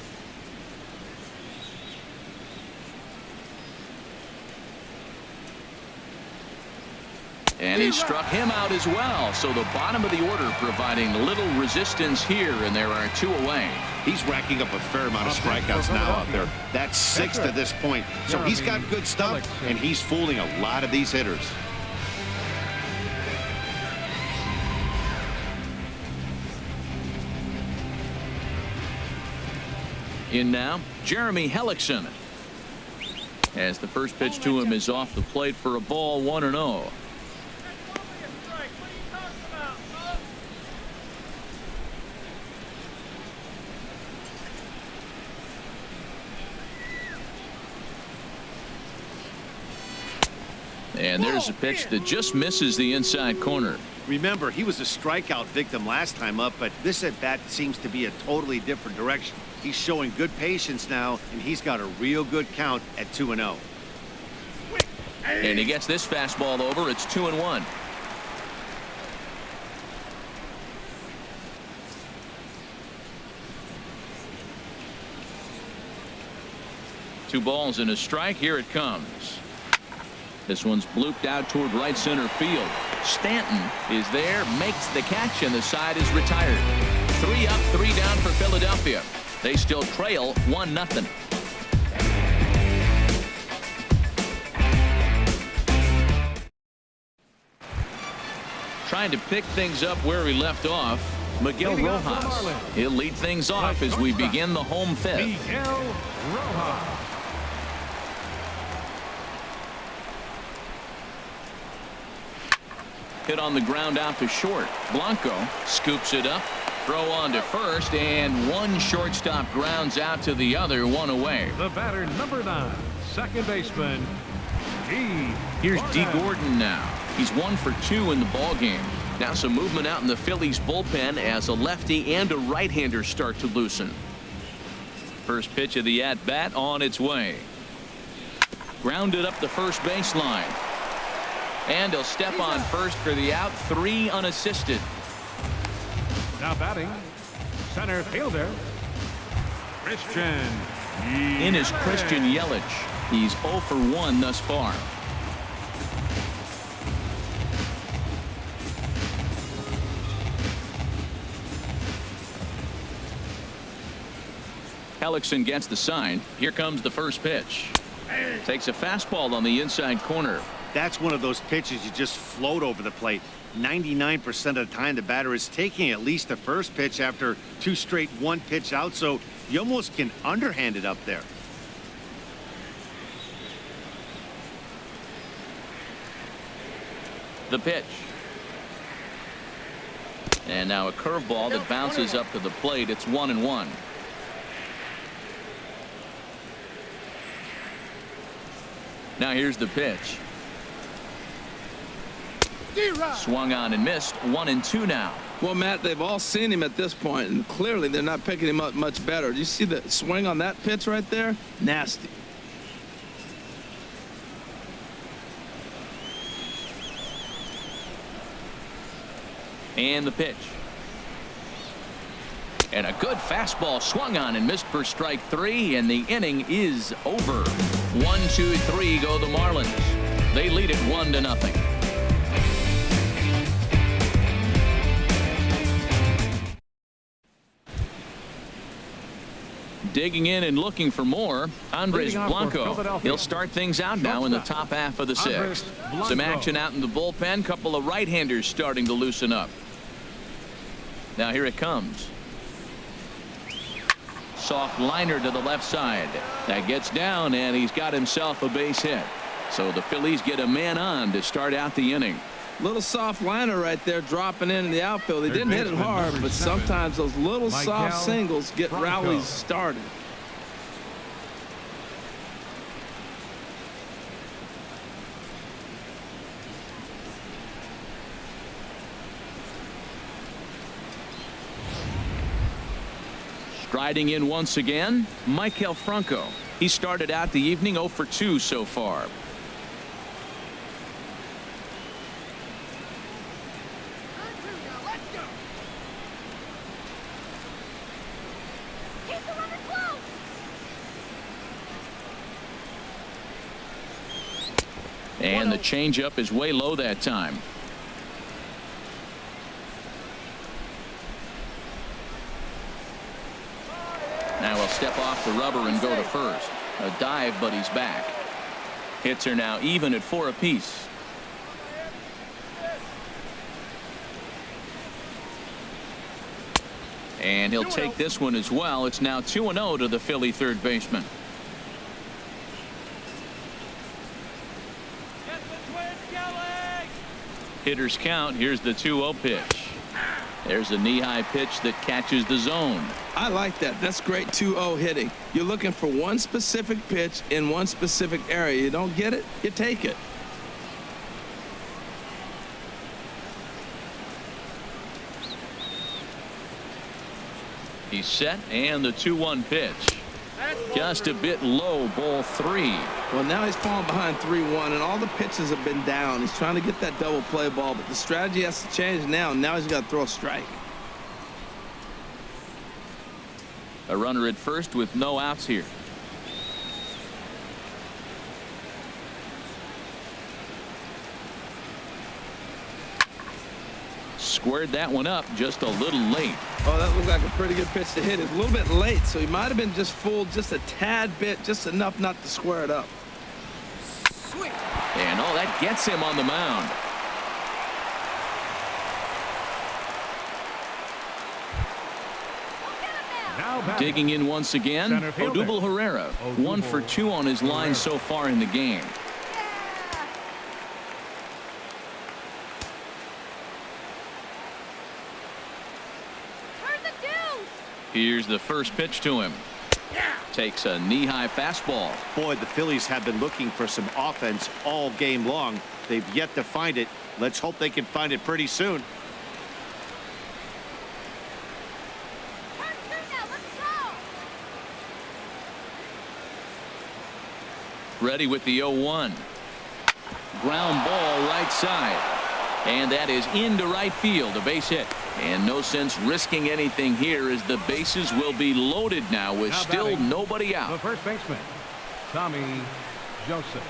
And he struck him out as well. So the bottom of the order providing little resistance here, and there are 2 away. He's racking up a fair amount of strikeouts now out there. That's 6 to this point. So he's got good stuff, and he's fooling a lot of these hitters. In now, Jeremy Hellickson. As the first pitch to him is off the plate for a ball. 1-0. And there's a pitch that just misses the inside corner. Remember, he was a strikeout victim last time up, but this at bat seems to be a totally different direction. He's showing good patience now, and he's got a real good count at 2-0. And he gets this fastball over. It's 2-1. Two balls and a strike. Here it comes. This one's blooped out toward right center field. Stanton is there, makes the catch, and the side is retired. 3 up, 3 down for Philadelphia. They still trail 1-0. Trying to pick things up where we left off, Miguel Rojas. He'll lead things off as we begin the home 5th. Miguel Rojas. Hit on the ground out to short. Blanco scoops it up. Throw on to first, and one shortstop grounds out to the other. 1 away. The batter, number 9, second baseman, D. Here's D. Gordon now. He's 1 for 2 in the ball game. Now some movement out in the Phillies bullpen as a lefty and a right-hander start to loosen. First pitch of the at-bat on its way. Grounded up the first baseline. And he'll step on first for the out. 3 unassisted. Now batting, center fielder, Christian. In is Christian Yelich. He's 0 for 1 thus far. Hellickson gets the sign. Here comes the first pitch. Takes a fastball on the inside corner. That's one of those pitches you just float over the plate. 99% of the time the batter is taking at least the first pitch after 2 straight 1-pitch out, so you almost can underhand it up there. The pitch. And now a curveball that bounces up to the plate. It's 1-1. Now here's the pitch. Swung on and missed. 1-2 now. Well, Matt, they've all seen him at this point, and clearly they're not picking him up much better. Do you see the swing on that pitch right there? Nasty. And the pitch. And a good fastball swung on and missed for strike 3, and the inning is over. 1, 2, 3 go the Marlins. They lead it 1-0. Digging in and looking for more, Andres Blanco. He'll start things out now in the top half of the 6th. Some action out in the bullpen. Couple of right-handers starting to loosen up. Now here it comes. soft liner to the left side. That gets down, and he's got himself a base hit. So the Phillies get a man on to start out the inning. Little soft liner right there dropping in the outfield. He didn't hit it hard, but sometimes those little soft singles get rallies started. Striding in once again, Maikel Franco. He started out the evening 0 for 2 so far. And the changeup is way low that time. Now he'll step off the rubber and go to first. A dive, but he's back. Hits are now even at 4 apiece. And he'll take this one as well. It's now 2-0 to the Philly third baseman. Hitters count. Here's the 2-0 pitch. There's a knee-high pitch that catches the zone. I like that. That's great 2-0 hitting. You're looking for one specific pitch in one specific area. You don't get it, you take it. He's set, and the 2-1 pitch. Just a bit low, ball 3. Well, now he's falling behind 3-1, and all the pitches have been down. He's trying to get that double play ball, but the strategy has to change now. Now he's got to throw a strike. A runner at first with no outs here. Squared that one up just a little late. Oh, that looked like a pretty good pitch to hit. It's a little bit late, so he might have been just fooled just a tad bit, just enough not to square it up. And oh, that gets him on the mound. Digging in once again, Odubel Herrera. 1 for 2 on his line so far in the game. Here's the first pitch to him. Takes a knee-high fastball. Boy, the Phillies have been looking for some offense all game long. They've yet to find it. Let's hope they can find it pretty soon. Ready with the 0-1. Ground ball right side. And that is into right field, a base hit. And no sense risking anything here as the bases will be loaded now with still nobody out. The first baseman, Tommy Joseph.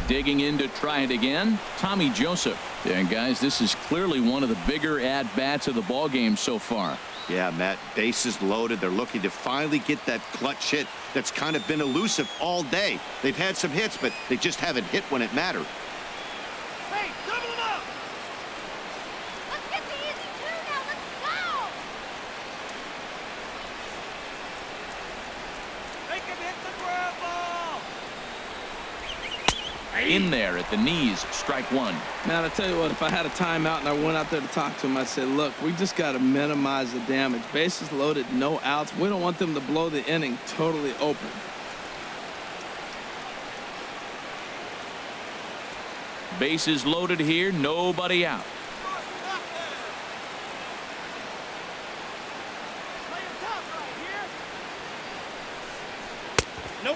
Digging in to try it again, Tommy Joseph. And guys, this is clearly one of the bigger at-bats of the ball game so far. Yeah, Matt, bases loaded. They're looking to finally get that clutch hit that's kind of been elusive all day. They've had some hits, but they just haven't hit when it mattered. Hey, double him up! Let's get the easy 2 now. Let's go! Make him hit the ground ball! In there at the knees, strike 1. Man, I tell you what, if I had a timeout and I went out there to talk to him, I'd say, look, we just got to minimize the damage. Bases loaded, no outs. We don't want them to blow the inning totally open. Bases loaded here, nobody out.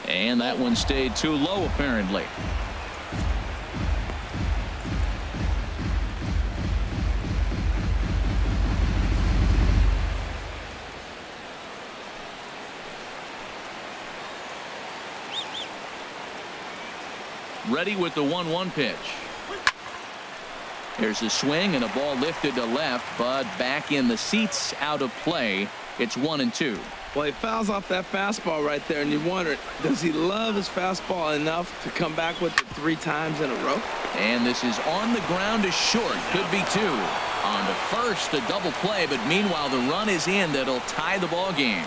And that one stayed too low, apparently. Ready with the 1-1 pitch. There's a swing and a ball lifted to left, but back in the seats, out of play. It's 1-2. Well, he fouls off that fastball right there, and you wonder, does he love his fastball enough to come back with it 3 times in a row? And this is on the ground to short. Could be 2. On to first, a double play, but meanwhile the run is in that'll tie the ball game.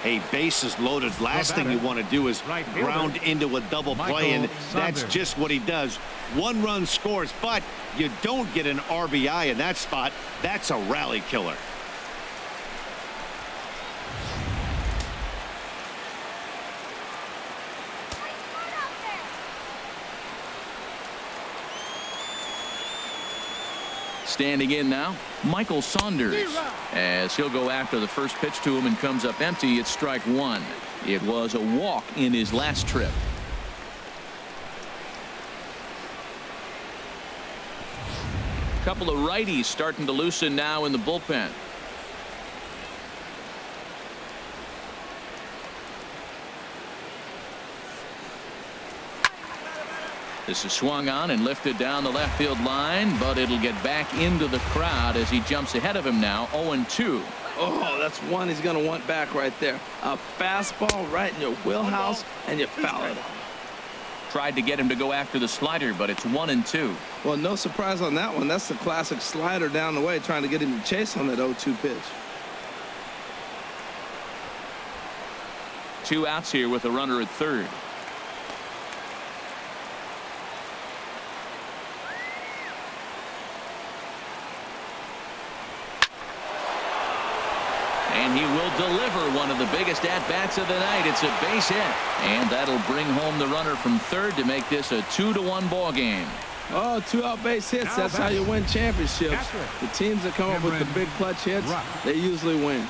Hey, bases loaded. Last thing you want to do is ground into a double play, and that's just what he does. One run scores, but you don't get an RBI in that spot. That's a rally killer. Standing in now, Michael Saunders, as he'll go after the first pitch to him and comes up empty. It's strike one. It was a walk in his last trip. Couple of righties starting to loosen now in the bullpen. This is swung on and lifted down the left field line, but it'll get back into the crowd as he jumps ahead of him now. 0-2. Oh, that's one he's going to want back right there. A fastball right in your wheelhouse, and you foul it. Tried to get him to go after the slider, but it's 1-2. Well, no surprise on that one. That's the classic slider down the way, trying to get him to chase on that 0-2 pitch. 2 outs here with a runner at third. And he will deliver one of the biggest at-bats of the night. It's a base hit. And that'll bring home the runner from third to make this a 2-1 ball game. Oh, 2-out base hits. That's how you win championships. The teams that come up with the big clutch hits, they usually win.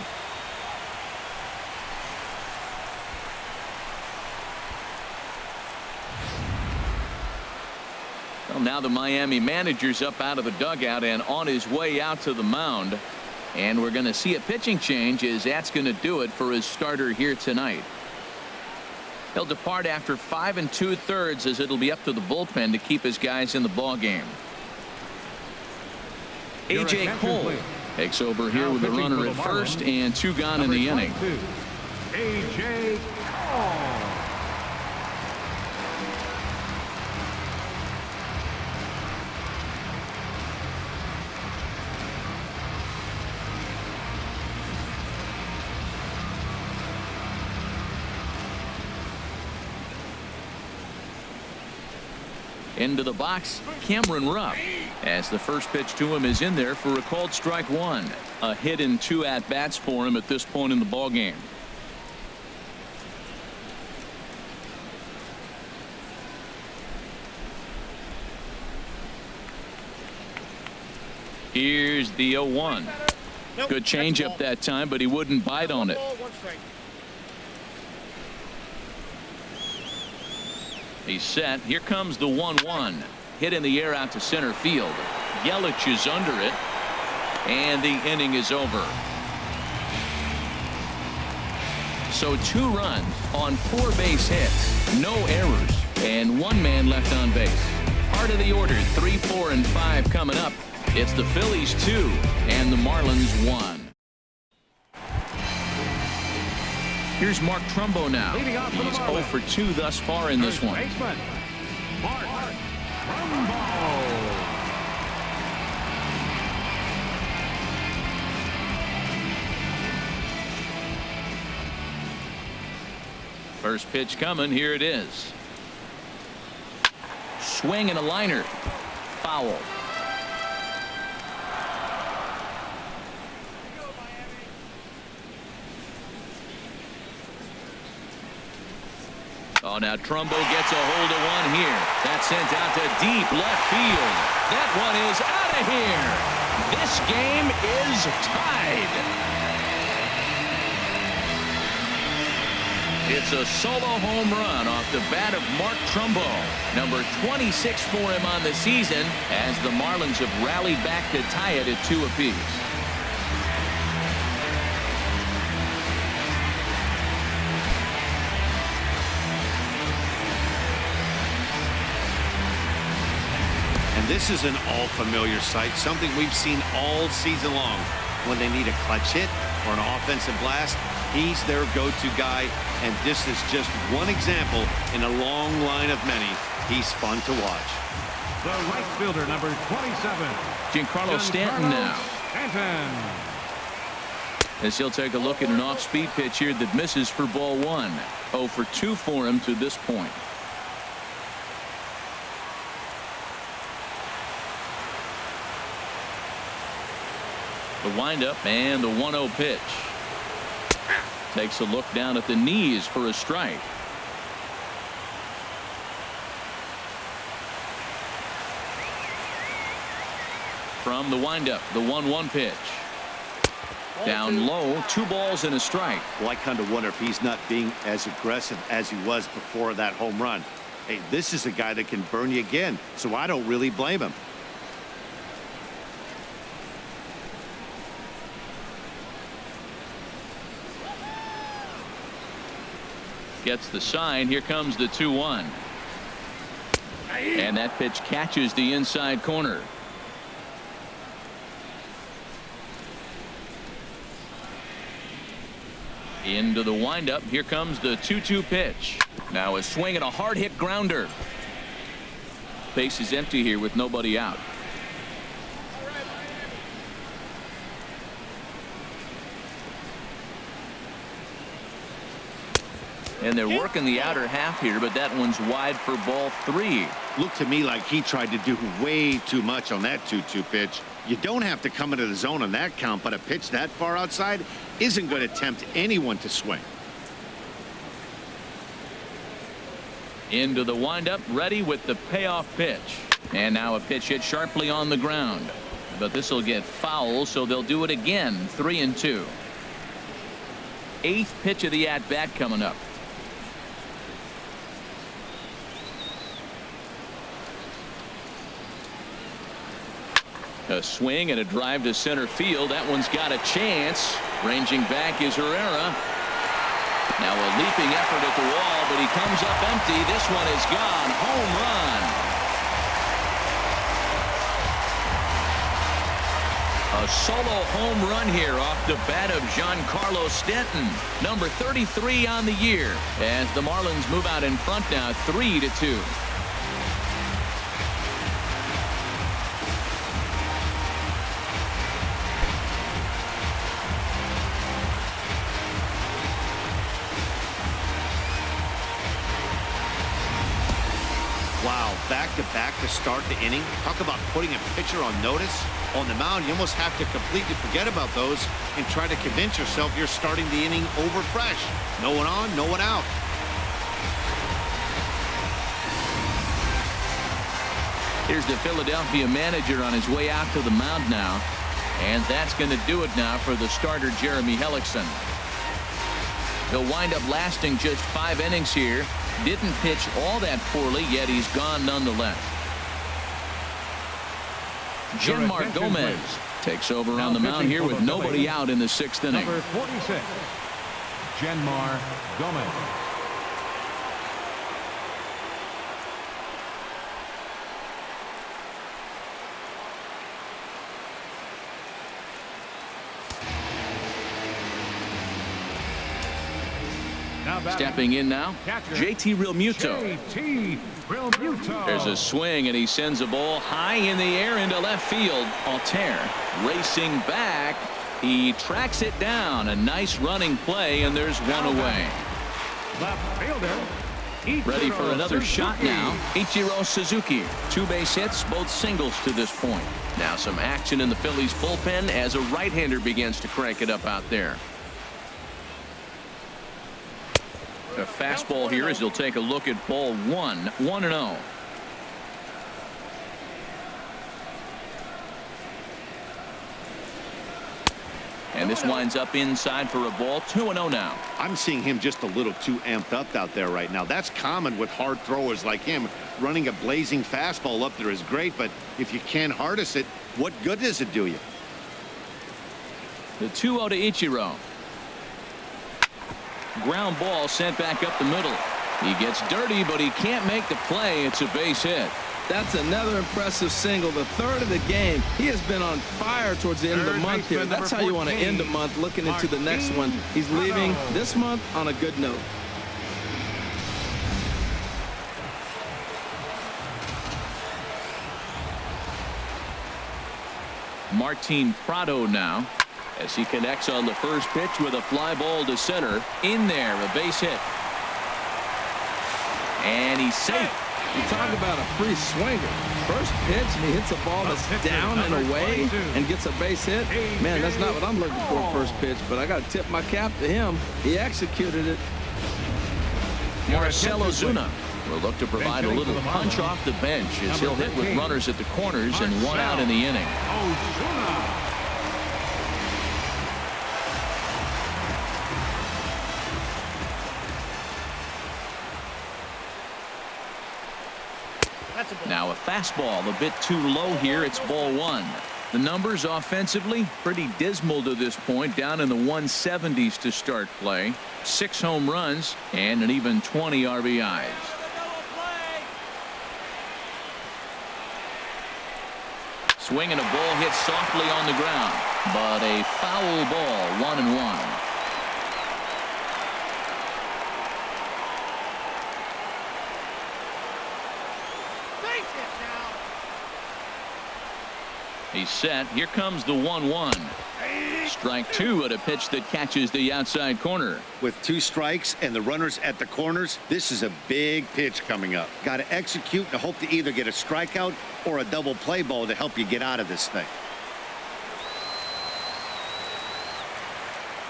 Well, now the Miami manager's up out of the dugout and on his way out to the mound. And we're going to see a pitching change as that's going to do it for his starter here tonight. He'll depart after 5 2/3 as it'll be up to the bullpen to keep his guys in the ball game. A.J. Cole takes over here with a runner at first and 2 gone in the inning. A.J. Cole. Into the box, Cameron Rupp, as the first pitch to him is in there for a called strike one. A hit and 2 at-bats for him at this point in the ball game. Here's the 0-1. Good changeup that time, but he wouldn't bite on it. He's set. Here comes the 1-1. Hit in the air out to center field. Yelich is under it. And the inning is over. So 2 runs on 4 base hits. No errors. And 1 man left on base. Part of the order, 3, 4, and 5 coming up. It's the Phillies 2 and the Marlins 1. Here's Mark Trumbo now. He's 0 for 2 thus far in this one. Mark Trumbo. First pitch coming. Here it is. Swing and a liner. Foul. Oh, now Trumbo gets a hold of one here. That's sent out to deep left field. That one is out of here. This game is tied. It's a solo home run off the bat of Mark Trumbo. Number 26 for him on the season as the Marlins have rallied back to tie it at 2 apiece. This is an all-familiar sight, something we've seen all season long. When they need a clutch hit or an offensive blast, he's their go-to guy, and this is just one example in a long line of many. He's fun to watch. The right fielder, number 27. Giancarlo Stanton now. Stanton. As he'll take a look at an off-speed pitch here that misses for ball one. 0 for 2 for him to this point. The windup and the 1-0 pitch. Takes a look down at the knees for a strike. From the windup, the 1-1 pitch. Down low, 2 balls and a strike. Well, I kind of wonder if he's not being as aggressive as he was before that home run. Hey, this is a guy that can burn you again, so I don't really blame him. Gets the sign. Here comes the 2-1. And that pitch catches the inside corner. Into the windup. Here comes the 2-2 pitch. Now a swing and a hard hit grounder. Base is empty here with nobody out. And they're working the outer half here, but that one's wide for ball 3. Looked to me like he tried to do way too much on that 2-2 pitch. You don't have to come into the zone on that count, but a pitch that far outside isn't going to tempt anyone to swing. Into the windup, ready with the payoff pitch. And now a pitch hit sharply on the ground. But this will get foul, so they'll do it again. 3-2. 8th pitch of the at-bat coming up. A swing and a drive to center field. That one's got a chance. Ranging back is Herrera. Now a leaping effort at the wall, but he comes up empty. This one is gone. Home run. A solo home run here off the bat of Giancarlo Stanton, number 33 on the year, as the Marlins move out in front now 3-2. Wow, back-to-back to start the inning. Talk about putting a pitcher on notice. On the mound, you almost have to completely forget about those and try to convince yourself you're starting the inning over fresh. No one on, no one out. Here's the Philadelphia manager on his way out to the mound now. And that's going to do it now for the starter, Jeremy Hellickson. He'll wind up lasting just 5 innings here. Didn't pitch all that poorly, yet he's gone nonetheless. Genmar Gomez takes over on the mound here with nobody out in the 6th inning. Number 46, Genmar Gomez. Stepping in now, JT Realmuto. JT Realmuto. There's a swing, and he sends a ball high in the air into left field. Altair racing back. He tracks it down. A nice running play, and there's one away. Left fielder. Ready for another shot now. Ichiro Suzuki. 2 base hits, both singles to this point. Now some action in the Phillies bullpen as a right-hander begins to crank it up out there. A fastball here as he'll take a look at ball 1. 1-0. And this winds up inside for a ball. 2-0 now. I'm seeing him just a little too amped up out there right now. That's common with hard throwers like him. Running a blazing fastball up there is great, but if you can't harness it, what good does it do you? The 2-0 to Ichiro. Ground ball sent back up the middle. He gets dirty, but he can't make the play. It's a base hit. That's another impressive single, the 3rd of the game. He has been on fire towards the end of the month here. That's how you want to end the month, looking into the next one. He's leaving this month on a good note. Martin Prado now, as he connects on the first pitch with a fly ball to center. In there, a base hit. And he's safe. You talk about a free swinger. First pitch, and he hits a ball that's down and away and gets a base hit. Man, that's not what I'm looking for first pitch, but I got to tip my cap to him. He executed it. Marcell Ozuna will look to provide a little punch off the bench as he'll hit with runners at the corners and one out in the inning. Now a fastball a bit too low here. It's ball one. The numbers offensively pretty dismal to this point, down in the 170s to start play. 6 home runs and an even 20 RBIs. Swing and a ball hit softly on the ground, but a foul ball, 1-1. He's set. Here comes the 1-1. Strike two at a pitch that catches the outside corner. With 2 strikes and the runners at the corners, this is a big pitch coming up. Got to execute and hope to either get a strikeout or a double play ball to help you get out of this thing.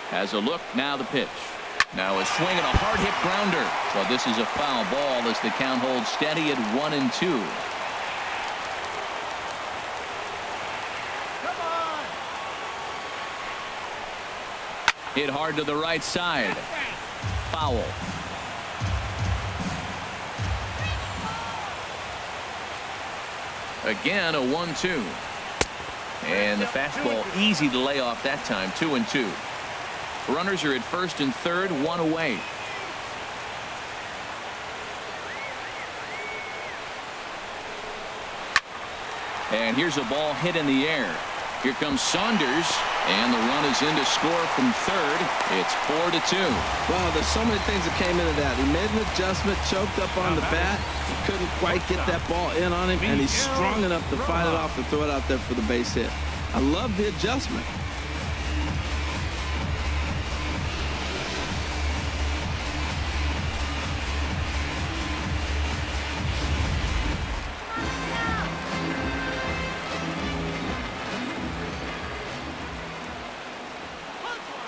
Has a look. Now the pitch. Now a swing and a hard hit grounder. Well, this is a foul ball as the count holds steady at 1-2. Hit hard to the right side. Foul. Again, a 1-2. And the fastball easy to lay off that time. 2-2. Runners are at first and third, 1 away. And here's a ball hit in the air. Here comes Saunders, and the run is in to score from third. It's 4-2. Wow, there's so many things that came into that. He made an adjustment, choked up on the bat. He couldn't quite get that ball in on him, and he's strong enough to fight it off and throw it out there for the base hit. I love the adjustment.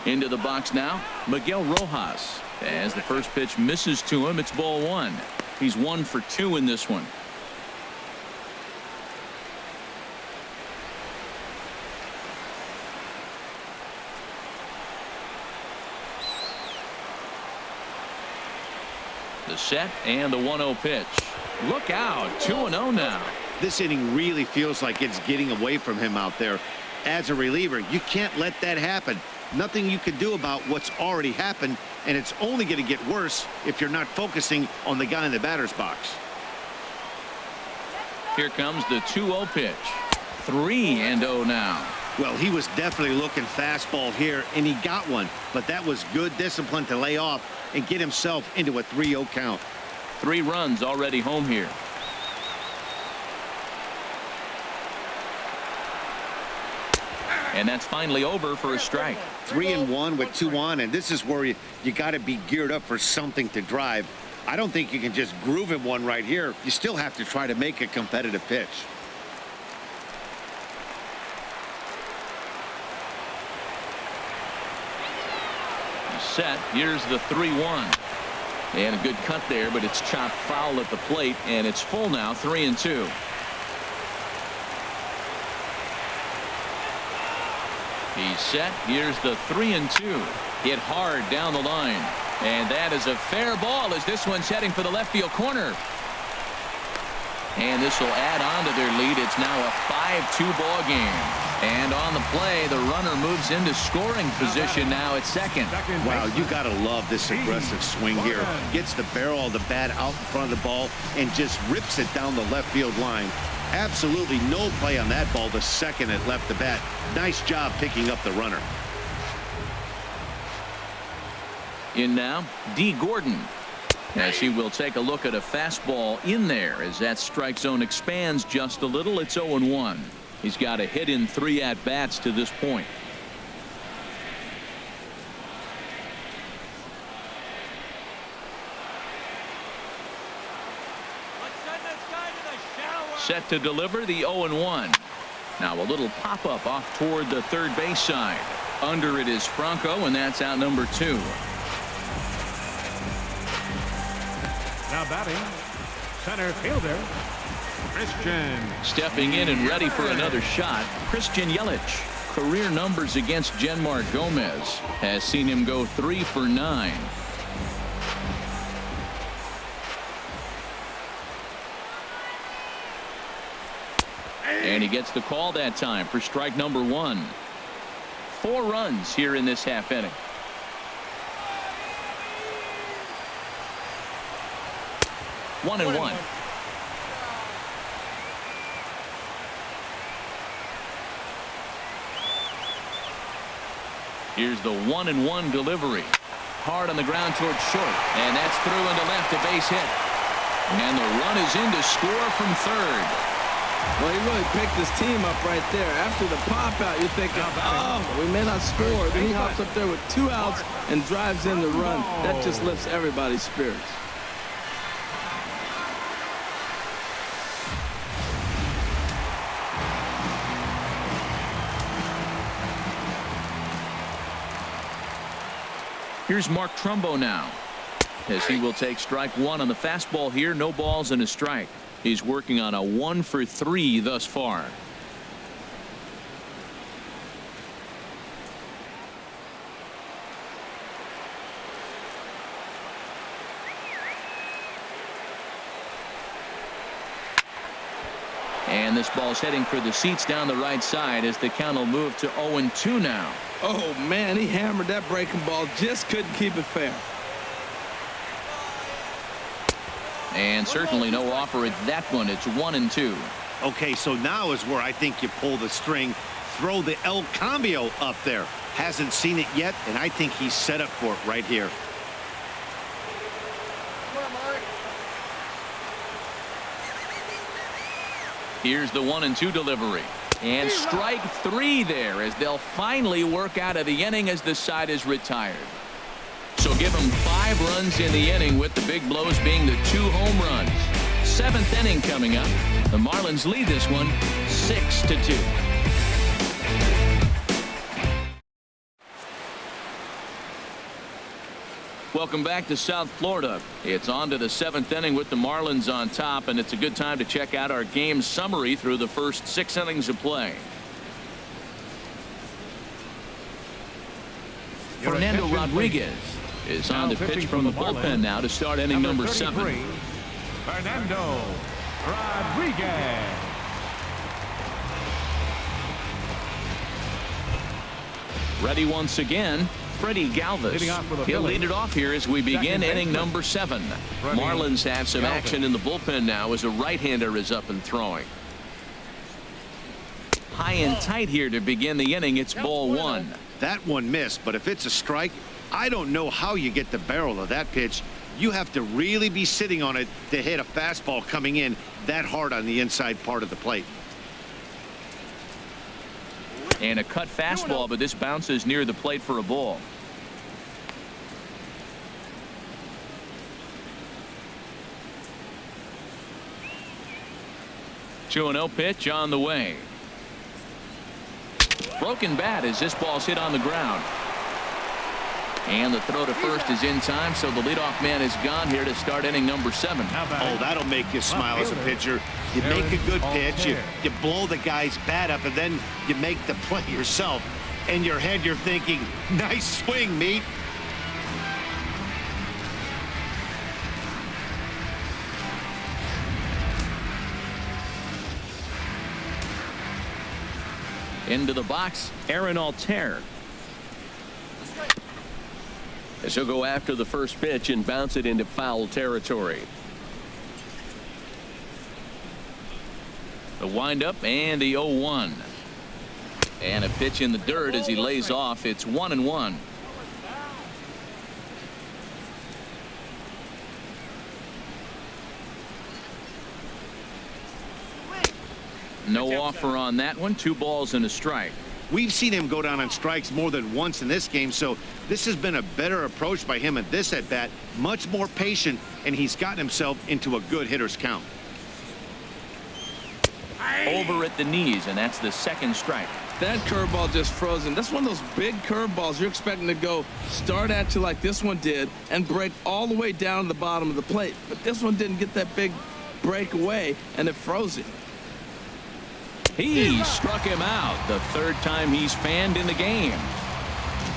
Into the box now, Miguel Rojas. As the first pitch misses to him, it's ball one. He's 1 for 2 in this one. The set and the 1-0 pitch. Look out, 2-0 now. This inning really feels like it's getting away from him out there. As a reliever, you can't let that happen. Nothing you can do about what's already happened, and it's only going to get worse if you're not focusing on the guy in the batter's box. Here comes the 2-0 pitch. 3-0 now. Well, he was definitely looking fastball here, and he got one, but that was good discipline to lay off and get himself into a 3-0 count. 3 runs already home here. And that's finally over for a strike. 3-1 with 2 on, and this is where you got to be geared up for something to drive. I don't think you can just groove him one right here. You still have to try to make a competitive pitch. Set. Here's the 3-1. And a good cut there, but it's chopped foul at the plate, and it's full now, 3-2. He's set. Here's the 3-2. Hit hard down the line. And that is a fair ball as this one's heading for the left field corner. And this will add on to their lead. It's now a 5-2 ball game. And on the play, the runner moves into scoring position now at second. Wow, you got to love this aggressive swing here. Gets the barrel of the bat out in front of the ball and just rips it down the left field line. Absolutely no play on that ball the second it left the bat. Nice job picking up the runner. In now, D. Gordon. As he will take a look at a fastball in there as that strike zone expands just a little. It's 0-1. He's got a hit in 3 at-bats to this point. Set to deliver the 0-1. Now a little pop-up off toward the third base side. Under it is Franco, and that's out number 2. Now batting, center fielder, Christian. Stepping in and ready for another shot, Christian Yelich. Career numbers against Genmar Gomez has seen him go 3 for 9. And he gets the call that time for strike number 1. 4 runs here in this half inning. One and one. Here's the 1-1 delivery. Hard on the ground towards short, and that's through into left, a base hit. And the run is in to score from third. Well, he really picked his team up right there. After the pop out, you're thinking, oh, we may not score. Then he hops up there with 2 outs and drives in the run. That just lifts everybody's spirits. Here's Mark Trumbo now, as he will take strike 1 on the fastball here. No balls and a strike. He's working on a 1 for 3 thus far. And this ball's heading for the seats down the right side as the count will move to 0-2 now. Oh, man, he hammered that breaking ball. Just couldn't keep it fair. And certainly no offer at that one. It's 1-2. Okay, so now is where I think you pull the string. Throw the El Cambio up there. Hasn't seen it yet, and I think he's set up for it right here. Here's the 1-2 delivery. And strike 3 there as they'll finally work out of the inning as the side is retired. So give them 5 runs in the inning, with the big blows being the 2 home runs. 7th inning coming up. The Marlins lead this one 6-2. Welcome back to South Florida. It's on to the 7th inning with the Marlins on top, and it's a good time to check out our game summary through the first 6 innings of play. Fernando Rodriguez is on the pitch from the bullpen now to start inning number 7. Fernando Rodriguez. Ready once again, Freddie Galvis. He'll lead it off here as we begin inning number 7. Marlins have some action in the bullpen now as a right-hander is up and throwing. High and tight here to begin the inning. It's ball 1. That one missed, but if it's a strike, I don't know how you get the barrel of that pitch. You have to really be sitting on it to hit a fastball coming in that hard on the inside part of the plate. And a cut fastball, but this bounces near the plate for a ball. Two 2-0 pitch on the way. Broken bat as this ball's hit on the ground. And the throw to first is in time, so the leadoff man is gone here to start inning number 7. Oh, that'll make you smile as a pitcher. You make a good pitch, you blow the guy's bat up, and then you make the play yourself. In your head, you're thinking, nice swing, meat. Into the box, Aaron Altair. As he'll go after the first pitch and bounce it into foul territory. The windup and the 0-1. And a pitch in the dirt as he lays off. It's 1-1. No offer on that one. 2 balls and a strike. We've seen him go down on strikes more than once in this game, so this has been a better approach by him at this at-bat. Much more patient, and he's gotten himself into a good hitter's count. Over at the knees, and that's the 2nd strike. That curveball just frozen. That's one of those big curveballs you're expecting to go start at you like this one did and break all the way down to the bottom of the plate. But this one didn't get that big break away, and it froze him. He struck him out. The 3rd time he's fanned in the game.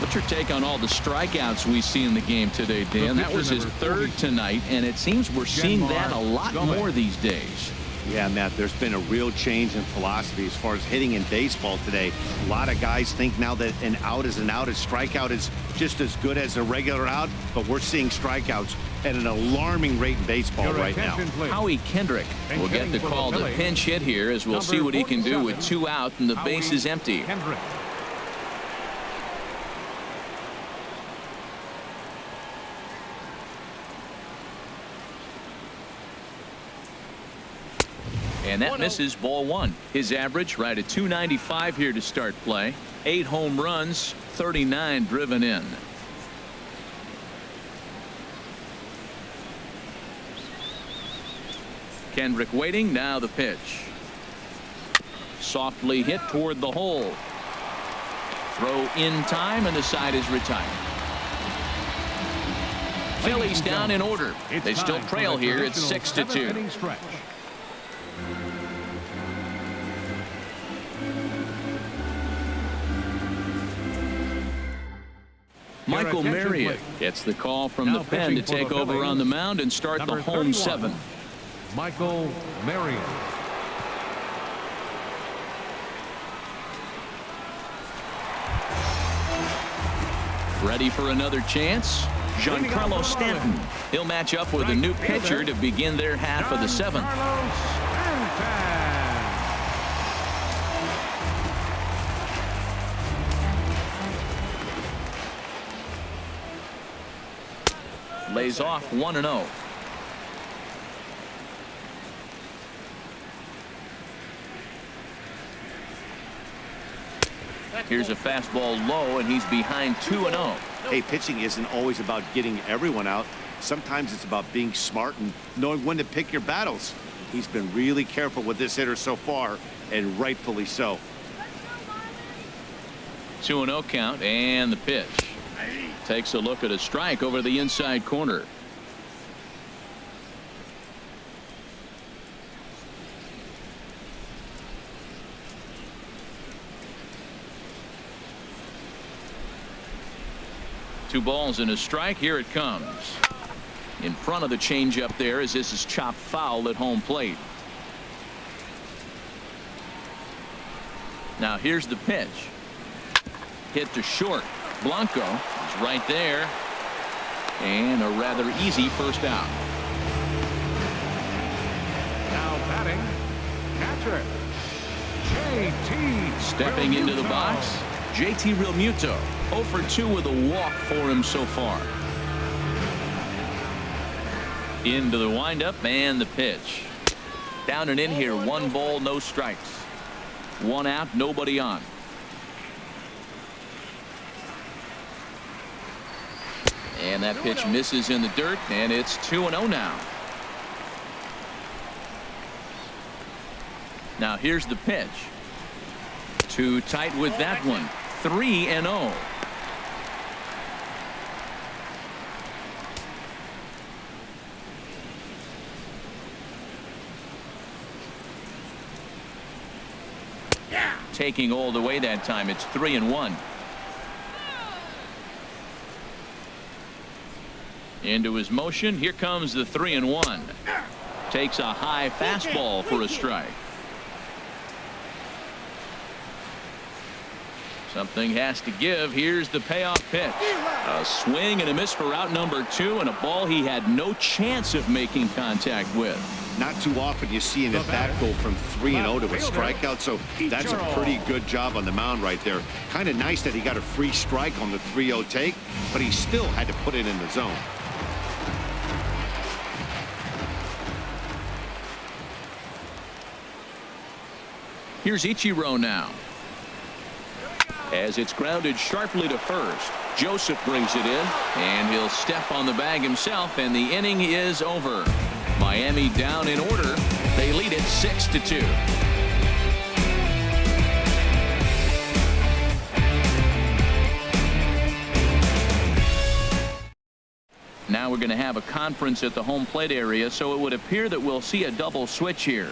What's your take on all the strikeouts we see in the game today, Dan? That was his 3rd tonight, and it seems we're seeing that a lot more these days. Yeah, Matt, there's been a real change in philosophy as far as hitting in baseball today. A lot of guys think now that an out is an out. A strikeout is just as good as a regular out, but we're seeing strikeouts at an alarming rate in baseball right now. Howie Kendrick will get the call to pinch hit here, as we'll see what he can do with 2 out and the base is empty. And that misses, ball 1. His average right at 295 here to start play. 8 home runs, 39 driven in. Kendrick waiting. Now the pitch. Softly hit toward the hole. Throw in time, and the side is retired. Phillies down in order. They still trail here. It's 6-2. Michael Marriott gets the call from the pen to take over on the mound and start the home 7. Michael Marriott. Ready for another chance? Giancarlo Stanton. He'll match up with a new pitcher to begin their half of the 7th. Lays off 1-0. Here's a fastball low, and he's behind 2-0. Hey, pitching isn't always about getting everyone out. Sometimes it's about being smart and knowing when to pick your battles. He's been really careful with this hitter so far, and rightfully so. 2-0 count, and the pitch. Takes a look at a strike over the inside corner. Two balls and a strike. Here it comes. In front of the changeup there, as this is chopped foul at home plate. Now here's the pitch. Hit to short. Blanco is right there. And a rather easy first out. Now batting, catcher JT. Stepping into the box, JT Realmuto. 0 for 2 with a walk for him so far. Into the windup and the pitch. Down and in here. 1 ball, no strikes. 1 out, nobody on. And that pitch misses in the dirt, and it's 2-0 now. Now here's the pitch. Too tight with that one. 3-0. Taking all the way that time. It's 3-1. Into his motion. Here comes the 3-1. Takes a high fastball for a strike. Something has to give. Here's the payoff pitch. A swing and a miss for out number 2, and a ball he had no chance of making contact with. Not too often you see an at-bat go from 3-0 to a strikeout, so that's a pretty good job on the mound right there. Kind of nice that he got a free strike on the 3-0 take, but he still had to put it in the zone. Here's Ichiro now. As it's grounded sharply to first, Joseph brings it in, and he'll step on the bag himself, and the inning is over. Miami down in order. They lead it 6-2. Now we're going to have a conference at the home plate area, so it would appear that we'll see a double switch here.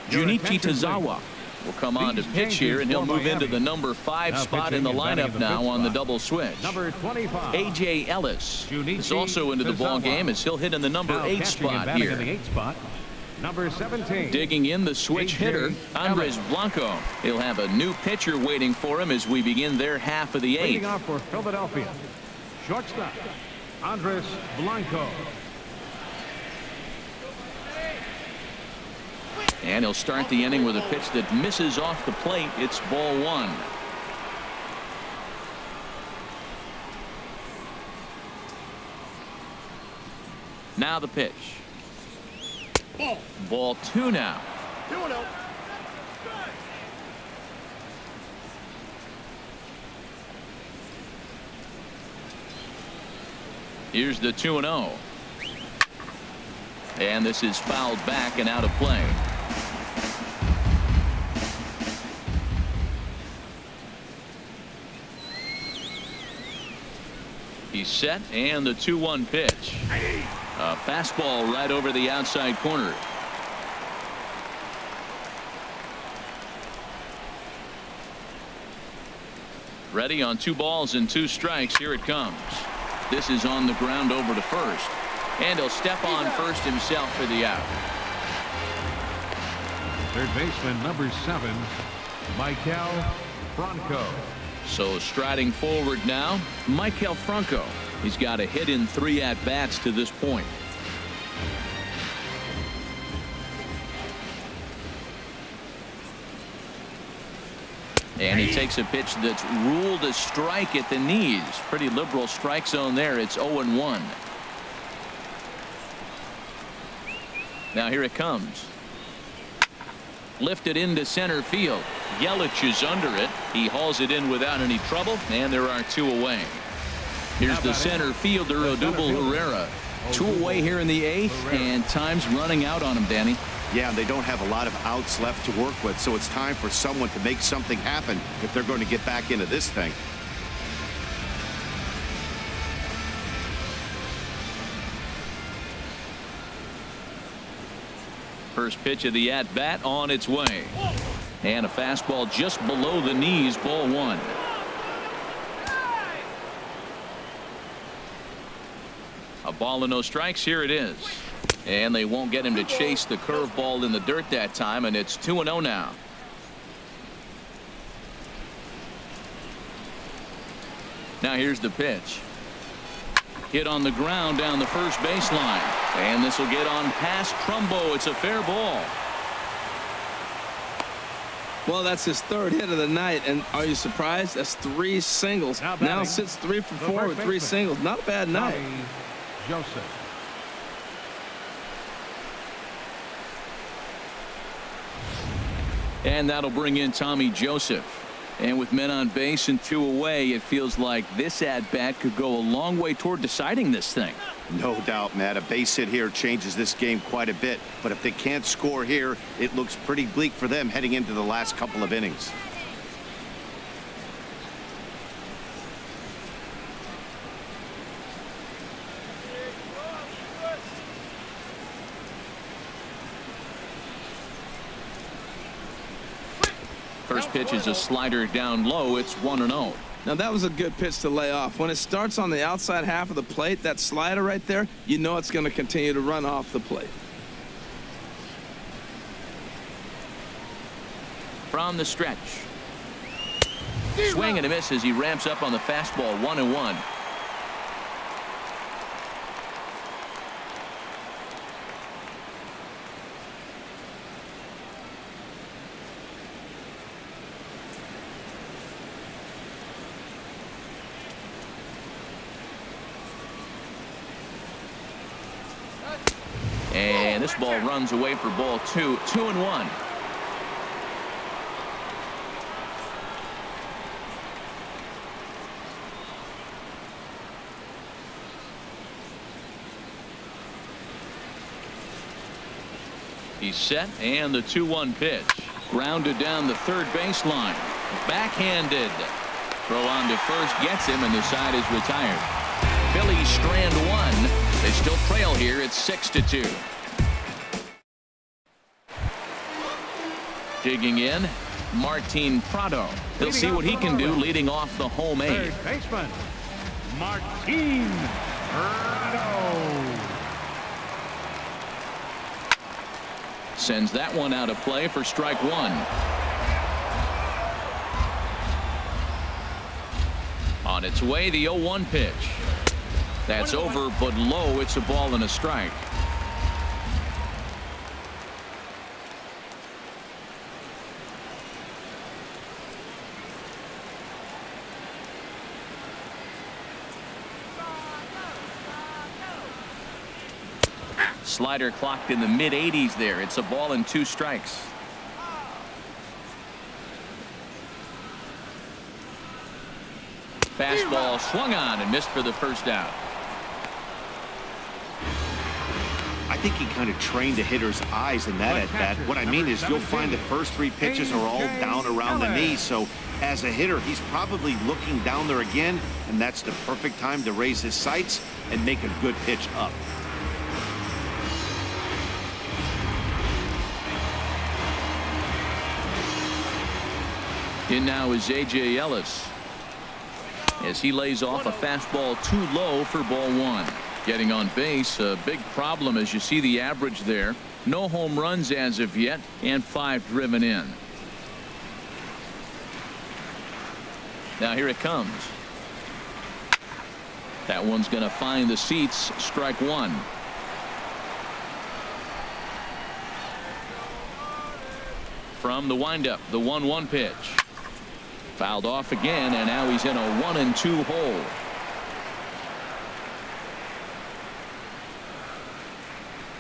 Junichi Tazawa will come on to pitch here, and he'll move into the number 5 spot in the lineup now on the double switch. Number 25. A.J. Ellis is also into the ball game as he'll hit in the number 8 spot here. In the 8 spot. Number 17. Digging in the switch hitter, Andres Blanco. He'll have a new pitcher waiting for him as we begin their half of the 8th. Leading off for Philadelphia, shortstop, Andres Blanco. And he'll start the inning with a pitch that misses off the plate. It's ball 1. Now the pitch. Ball 2 now. Here's the 2-0. And this is fouled back and out of play. He's set, and the 2-1 pitch. A fastball right over the outside corner. Ready on 2 balls and 2 strikes. Here it comes. This is on the ground over to first. And he'll step on first himself for the out. Third baseman, number 7, Michael Franco. So striding forward now, Michael Franco. He's got a hit in 3 at-bats to this point. And he takes a pitch that's ruled a strike at the knees. Pretty liberal strike zone there. It's 0-1. Now here it comes. Lifted into center field. Yelich is under it. He hauls it in without any trouble, and there are 2 away. Here's the center fielder, Odubel Herrera. 2 away here in the 8th, and time's running out on him, Danny. Yeah, they don't have a lot of outs left to work with, so it's time for someone to make something happen if they're going to get back into this thing. First pitch of the at-bat on its way. And a fastball just below the knees, ball 1. A ball and no strikes. Here it is. And they won't get him to chase the curveball in the dirt that time, and it's 2-0 now. Now here's the pitch. Hit on the ground down the first baseline. And this will get on past Trumbo. It's a fair ball. Well, that's his 3rd hit of the night, and are you surprised? That's 3 singles. Now sits 3 for 4 with 3 singles. Not a bad night. Joseph. And that'll bring in Tommy Joseph. And with men on base and 2 away, it feels like this at-bat could go a long way toward deciding this thing. No doubt, Matt. A base hit here changes this game quite a bit. But if they can't score here, it looks pretty bleak for them heading into the last couple of innings. First pitch is a slider down low. It's 1-0. Now that was a good pitch to lay off. When it starts on the outside half of the plate, that slider right there, you know it's going to continue to run off the plate. From the stretch. Swing and a miss as he ramps up on the fastball. 1-1. And this ball runs away for ball 2, 2-1. He's set, and the 2-1 pitch. Grounded down the third baseline. Backhanded. Throw on to first gets him, and the side is retired. Phillies strand one. They still trail here. It's 6-2. Digging in, Martin Prado. He'll see what he can do leading off the home eight. Third baseman, Martin Prado. Sends that one out of play for strike one. On its way, the 0-1 pitch. That's over, but low. It's a ball and a strike. Slider clocked in the mid-80s there. It's a ball and 2 strikes. Fastball swung on and missed for the first out. I think he kind of trained the hitter's eyes in that at bat. What I mean is you'll find the first 3 pitches are all down around the knee. So as a hitter, he's probably looking down there again, and that's the perfect time to raise his sights and make a good pitch up. In now is A.J. Ellis as he lays off a fastball too low for ball 1. Getting on base, a big problem as you see the average there. No home runs as of yet, and 5 driven in. Now here it comes. That one's going to find the seats. Strike 1. From the windup, the 1-1 pitch. Fouled off again, and now he's in a 1-2 hole.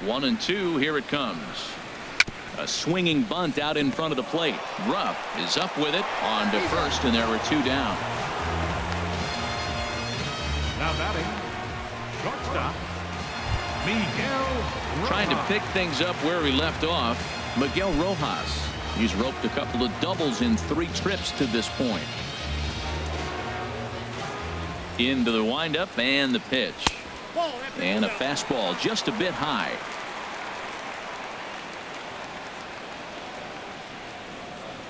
1-2. Here it comes. A swinging bunt out in front of the plate. Rupp is up with it on to first, and there are 2 down. Now batting, shortstop, Miguel Rojas. Trying to pick things up where he left off, Miguel Rojas. He's roped a couple of doubles in 3 trips to this point. Into the windup and the pitch. And a fastball just a bit high.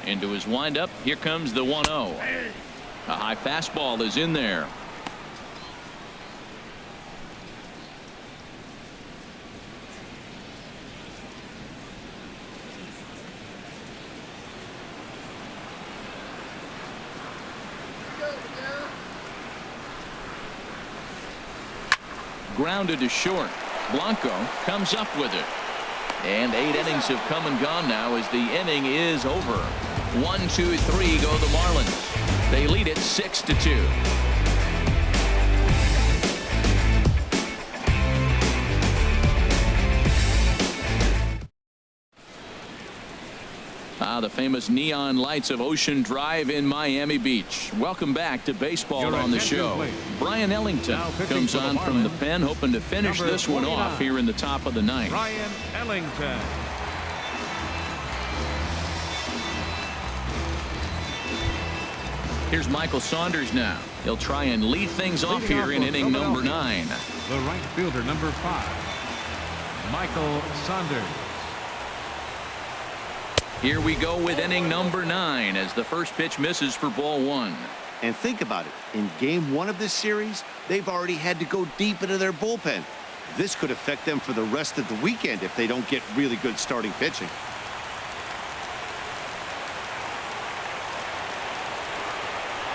Into his windup. Here comes the 1-0. A high fastball is in there. Grounded to short. Blanco comes up with it. And 8 innings have come and gone now as the inning is over. 1, 2, 3 go the Marlins. They lead it 6-2. The famous neon lights of Ocean Drive in Miami Beach. Welcome back to baseball on the show. Brian Ellington comes on from the pen, hoping to finish this one off here in the top of the 9th. Brian Ellington. Here's Michael Saunders now. He'll try and lead things off here in inning number 9. The right fielder, number 5, Michael Saunders. Here we go with inning number 9 as the first pitch misses for ball 1. And think about it. In game 1 of this series, they've already had to go deep into their bullpen. This could affect them for the rest of the weekend if they don't get really good starting pitching.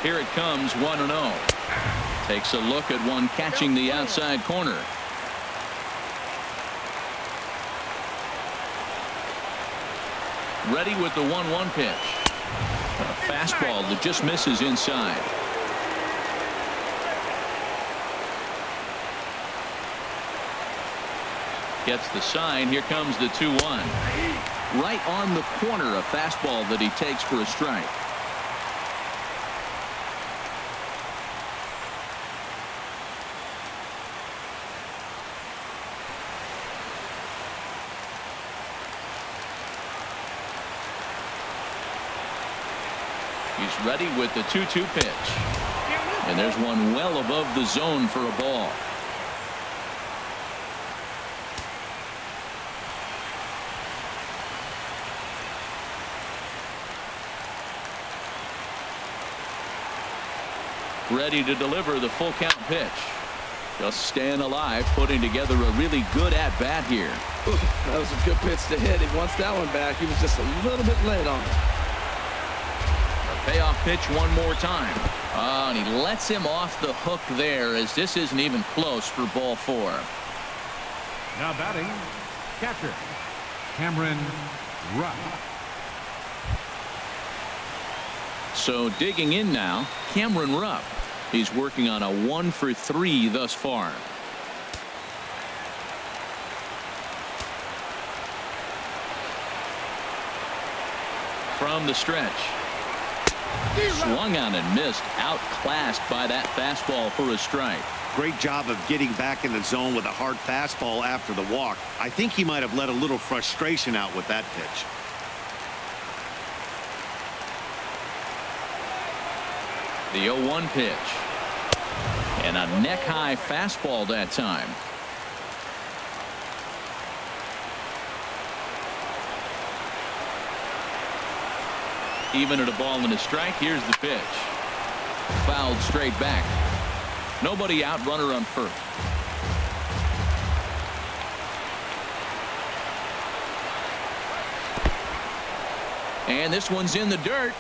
Here it comes, 1-0. Takes a look at one catching the outside corner. Ready with the 1-1 pitch. A fastball that just misses inside. Gets the sign. Here comes the 2-1. Right on the corner, a fastball that he takes for a strike. He's ready with the 2-2 pitch. And there's one well above the zone for a ball. Ready to deliver the full count pitch. Just staying alive, putting together a really good at-bat here. Ooh, that was a good pitch to hit. He wants that one back. He was just a little bit late on it. Payoff pitch one more time. Oh, and he lets him off the hook there, as this isn't even close for ball 4. Now batting, catcher, Cameron Rupp. So digging in now, Cameron Rupp. He's working on a 1-for-3 thus far. From the stretch. Swung on and missed, outclassed by that fastball for a strike. Great job of getting back in the zone with a hard fastball after the walk. I think he might have let a little frustration out with that pitch. The 0-1 pitch. And a neck-high fastball that time. Even at a ball and a strike, here's the pitch. Fouled straight back. Nobody out, runner on first. And this one's in the dirt.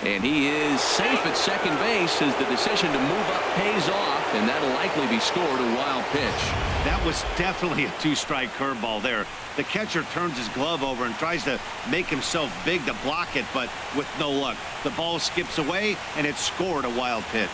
And he is safe at second base as the decision to move up pays off, and that'll likely be scored a wild pitch. That was definitely a 2-strike curveball there. The catcher turns his glove over and tries to make himself big to block it, but with no luck. The ball skips away, and it's scored a wild pitch.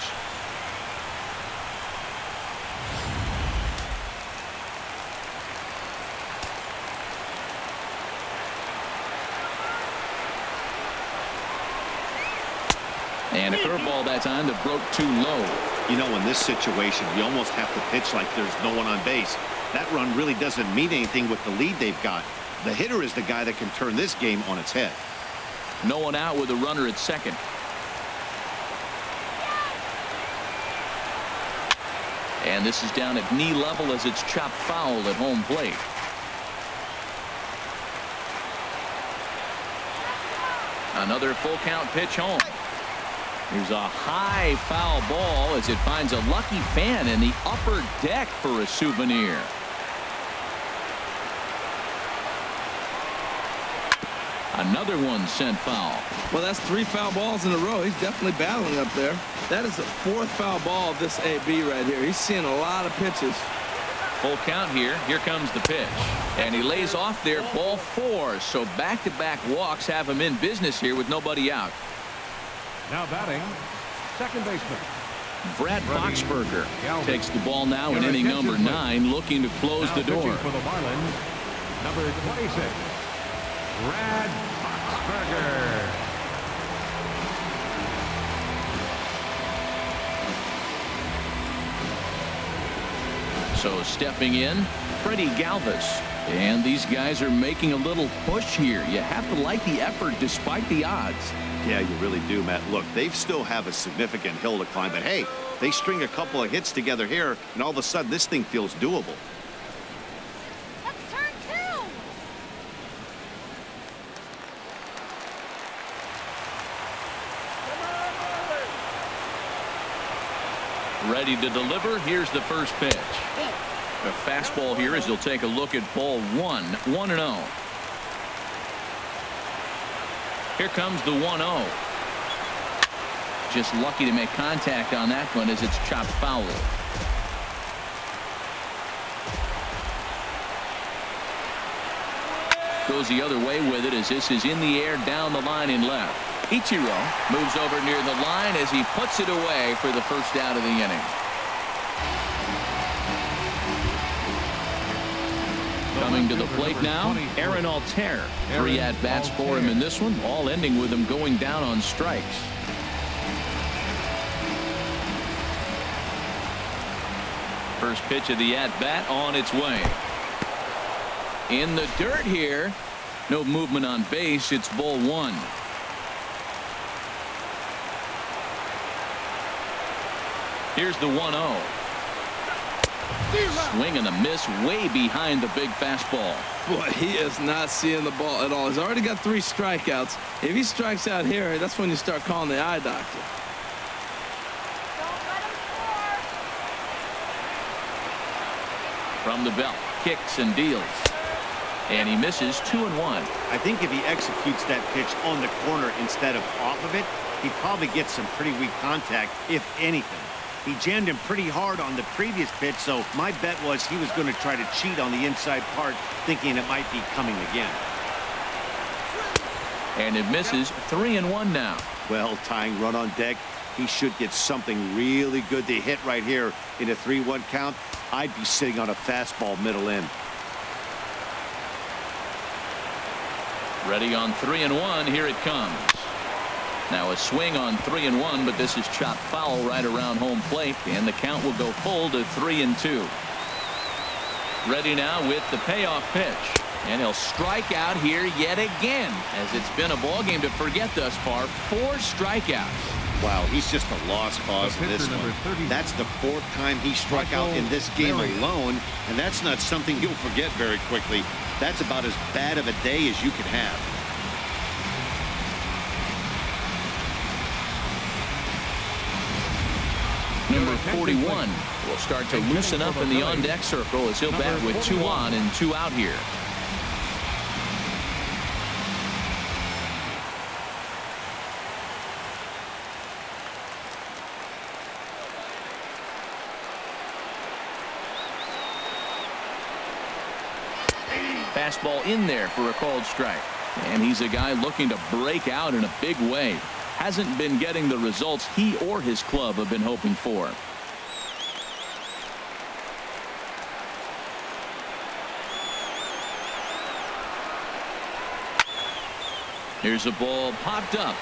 And a curveball that time that broke too low. You know, in this situation, you almost have to pitch like there's no one on base. That run really doesn't mean anything with the lead they've got. The hitter is the guy that can turn this game on its head. No one out with a runner at second. And this is down at knee level as it's chopped foul at home plate. Another full count pitch home. Here's a high foul ball as it finds a lucky fan in the upper deck for a souvenir. Another one sent foul. Well, that's 3 foul balls in a row. He's definitely battling up there. That is the 4th foul ball of this AB right here. He's seeing a lot of pitches. Full count here. Here comes the pitch. And he lays off there, ball 4. So back-to-back walks have him in business here with nobody out. Now batting, second baseman. Brad Boxberger takes the ball now in Your inning attention, number 9, looking to close Now the door. pitching for the Marlins, number 26, Brad Boxberger. So stepping in, Freddie Galvis. And these guys are making a little push here. You have to like the effort despite the odds. Yeah, you really do, Matt. Look, they still have a significant hill to climb, but hey, they string a couple of hits together here, and all of a sudden this thing feels doable. Let's turn 2. Ready to deliver. Here's the first pitch. A fastball here as he'll take a look at ball 1. 1-0. Here comes the 1-0. Just lucky to make contact on that one as it's chopped foul. Goes the other way with it as this is in the air down the line in left. Ichiro moves over near the line as he puts it away for the first out of the inning. Coming to the plate now, Aaron Altair. 3 at-bats for him in this one, all ending with him going down on strikes. First pitch of the at-bat on its way. In the dirt here. No movement on base. It's ball 1. Here's the 1-0. Swing and a miss way behind the big fastball. Boy, he is not seeing the ball at all. He's already got 3 strikeouts. If he strikes out here, that's when you start calling the eye doctor. Don't let him score. From the belt, kicks and deals. And he misses 2-1. I think if he executes that pitch on the corner instead of off of it, he probably gets some pretty weak contact, if anything. He jammed him pretty hard on the previous pitch, so my bet was he was going to try to cheat on the inside part, thinking it might be coming again. And it misses. 3-1 now. Well, tying run on deck. He should get something really good to hit right here in a 3-1 count. I'd be sitting on a fastball middle in. Ready on 3-1. Here it comes. Now a swing on 3-1, but this is chopped foul right around home plate, and the count will go full to 3-2. Ready now with the payoff pitch, and he'll strike out here yet again, as it's been a ball game to forget thus far. 4 strikeouts. Wow, he's just a lost cause in this one. That's the 4th time he struck out in this game alone, and that's not something you'll forget very quickly. That's about as bad of a day as you can have. Number 41 will start to loosen up in the on-deck circle as he'll bat with 2 on and 2 out here. Fastball in there for a called strike. And he's a guy looking to break out in a big way. Hasn't been getting the results he or his club have been hoping for. Here's a ball popped up.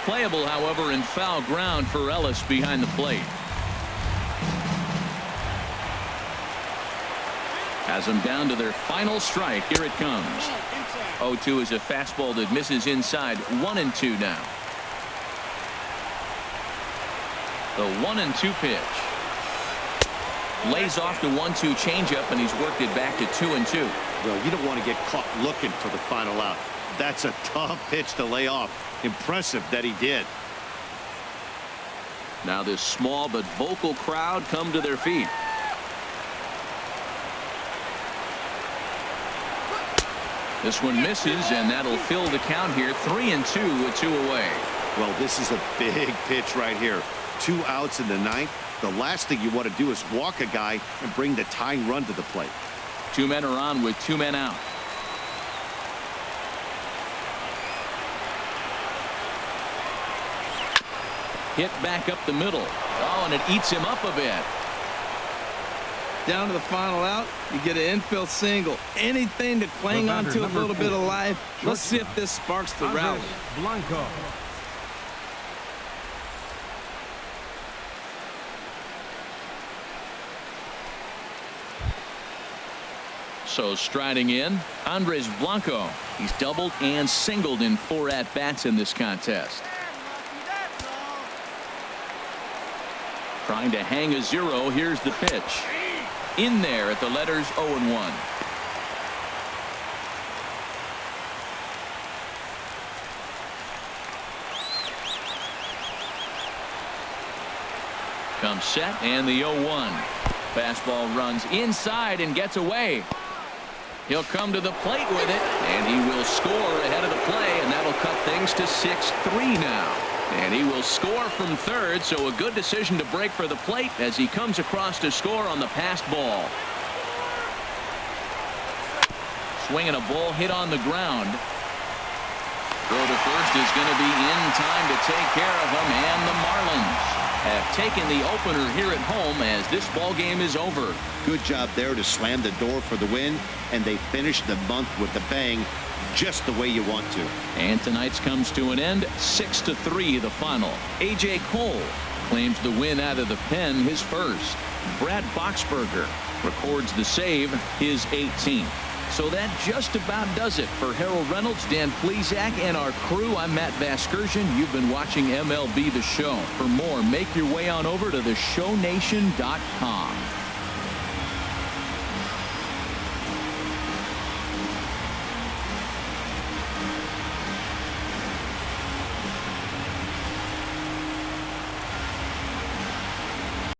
Playable, however, in foul ground for Ellis behind the plate. Has them down to their final strike. Here it comes. 0-2 is a fastball that misses inside. 1-2 now. The 1-2 pitch. Lays off the 1-2 changeup, and he's worked it back to 2-2. Well, you don't want to get caught looking for the final out. That's a tough pitch to lay off. Impressive that he did. Now this small but vocal crowd come to their feet. This one misses, and that'll fill the count here. 3-2 with 2 away. Well, this is a big pitch right here. 2 outs in the 9th. The last thing you want to do is walk a guy and bring the tying run to the plate. 2 men are on with 2 men out. Hit back up the middle. Oh, and it eats him up a bit. Down to the final out, you get an infield single. Anything to cling on to a little bit of life. Let's see if this sparks the rally. Blanco. So striding in, Andres Blanco. He's doubled and singled in 4 at-bats in this contest. Trying to hang a 0. Here's the pitch. In there at the letters 0-1. Comes set, and the 0-1. Fastball runs inside and gets away. He'll come to the plate with it, and he will score ahead of the play, and that'll cut things to 6-3 now. And he will score from third, so a good decision to break for the plate as he comes across to score on the passed ball. Swinging a ball hit on the ground. Throw to first is going to be in time to take care of him, and the Marlins have taking the opener here at home as this ball game is over. Good job there to slam the door for the win, and they finished the month with a bang, just the way you want to. And tonight's comes to an end, 6-3 the final. A.J. Cole claims the win out of the pen, his first. Brad Boxberger records the save, his 18th. So that just about does it for Harold Reynolds, Dan Plesac, and our crew. I'm Matt Vasgersian. You've been watching MLB The Show. For more, make your way on over to theshownation.com.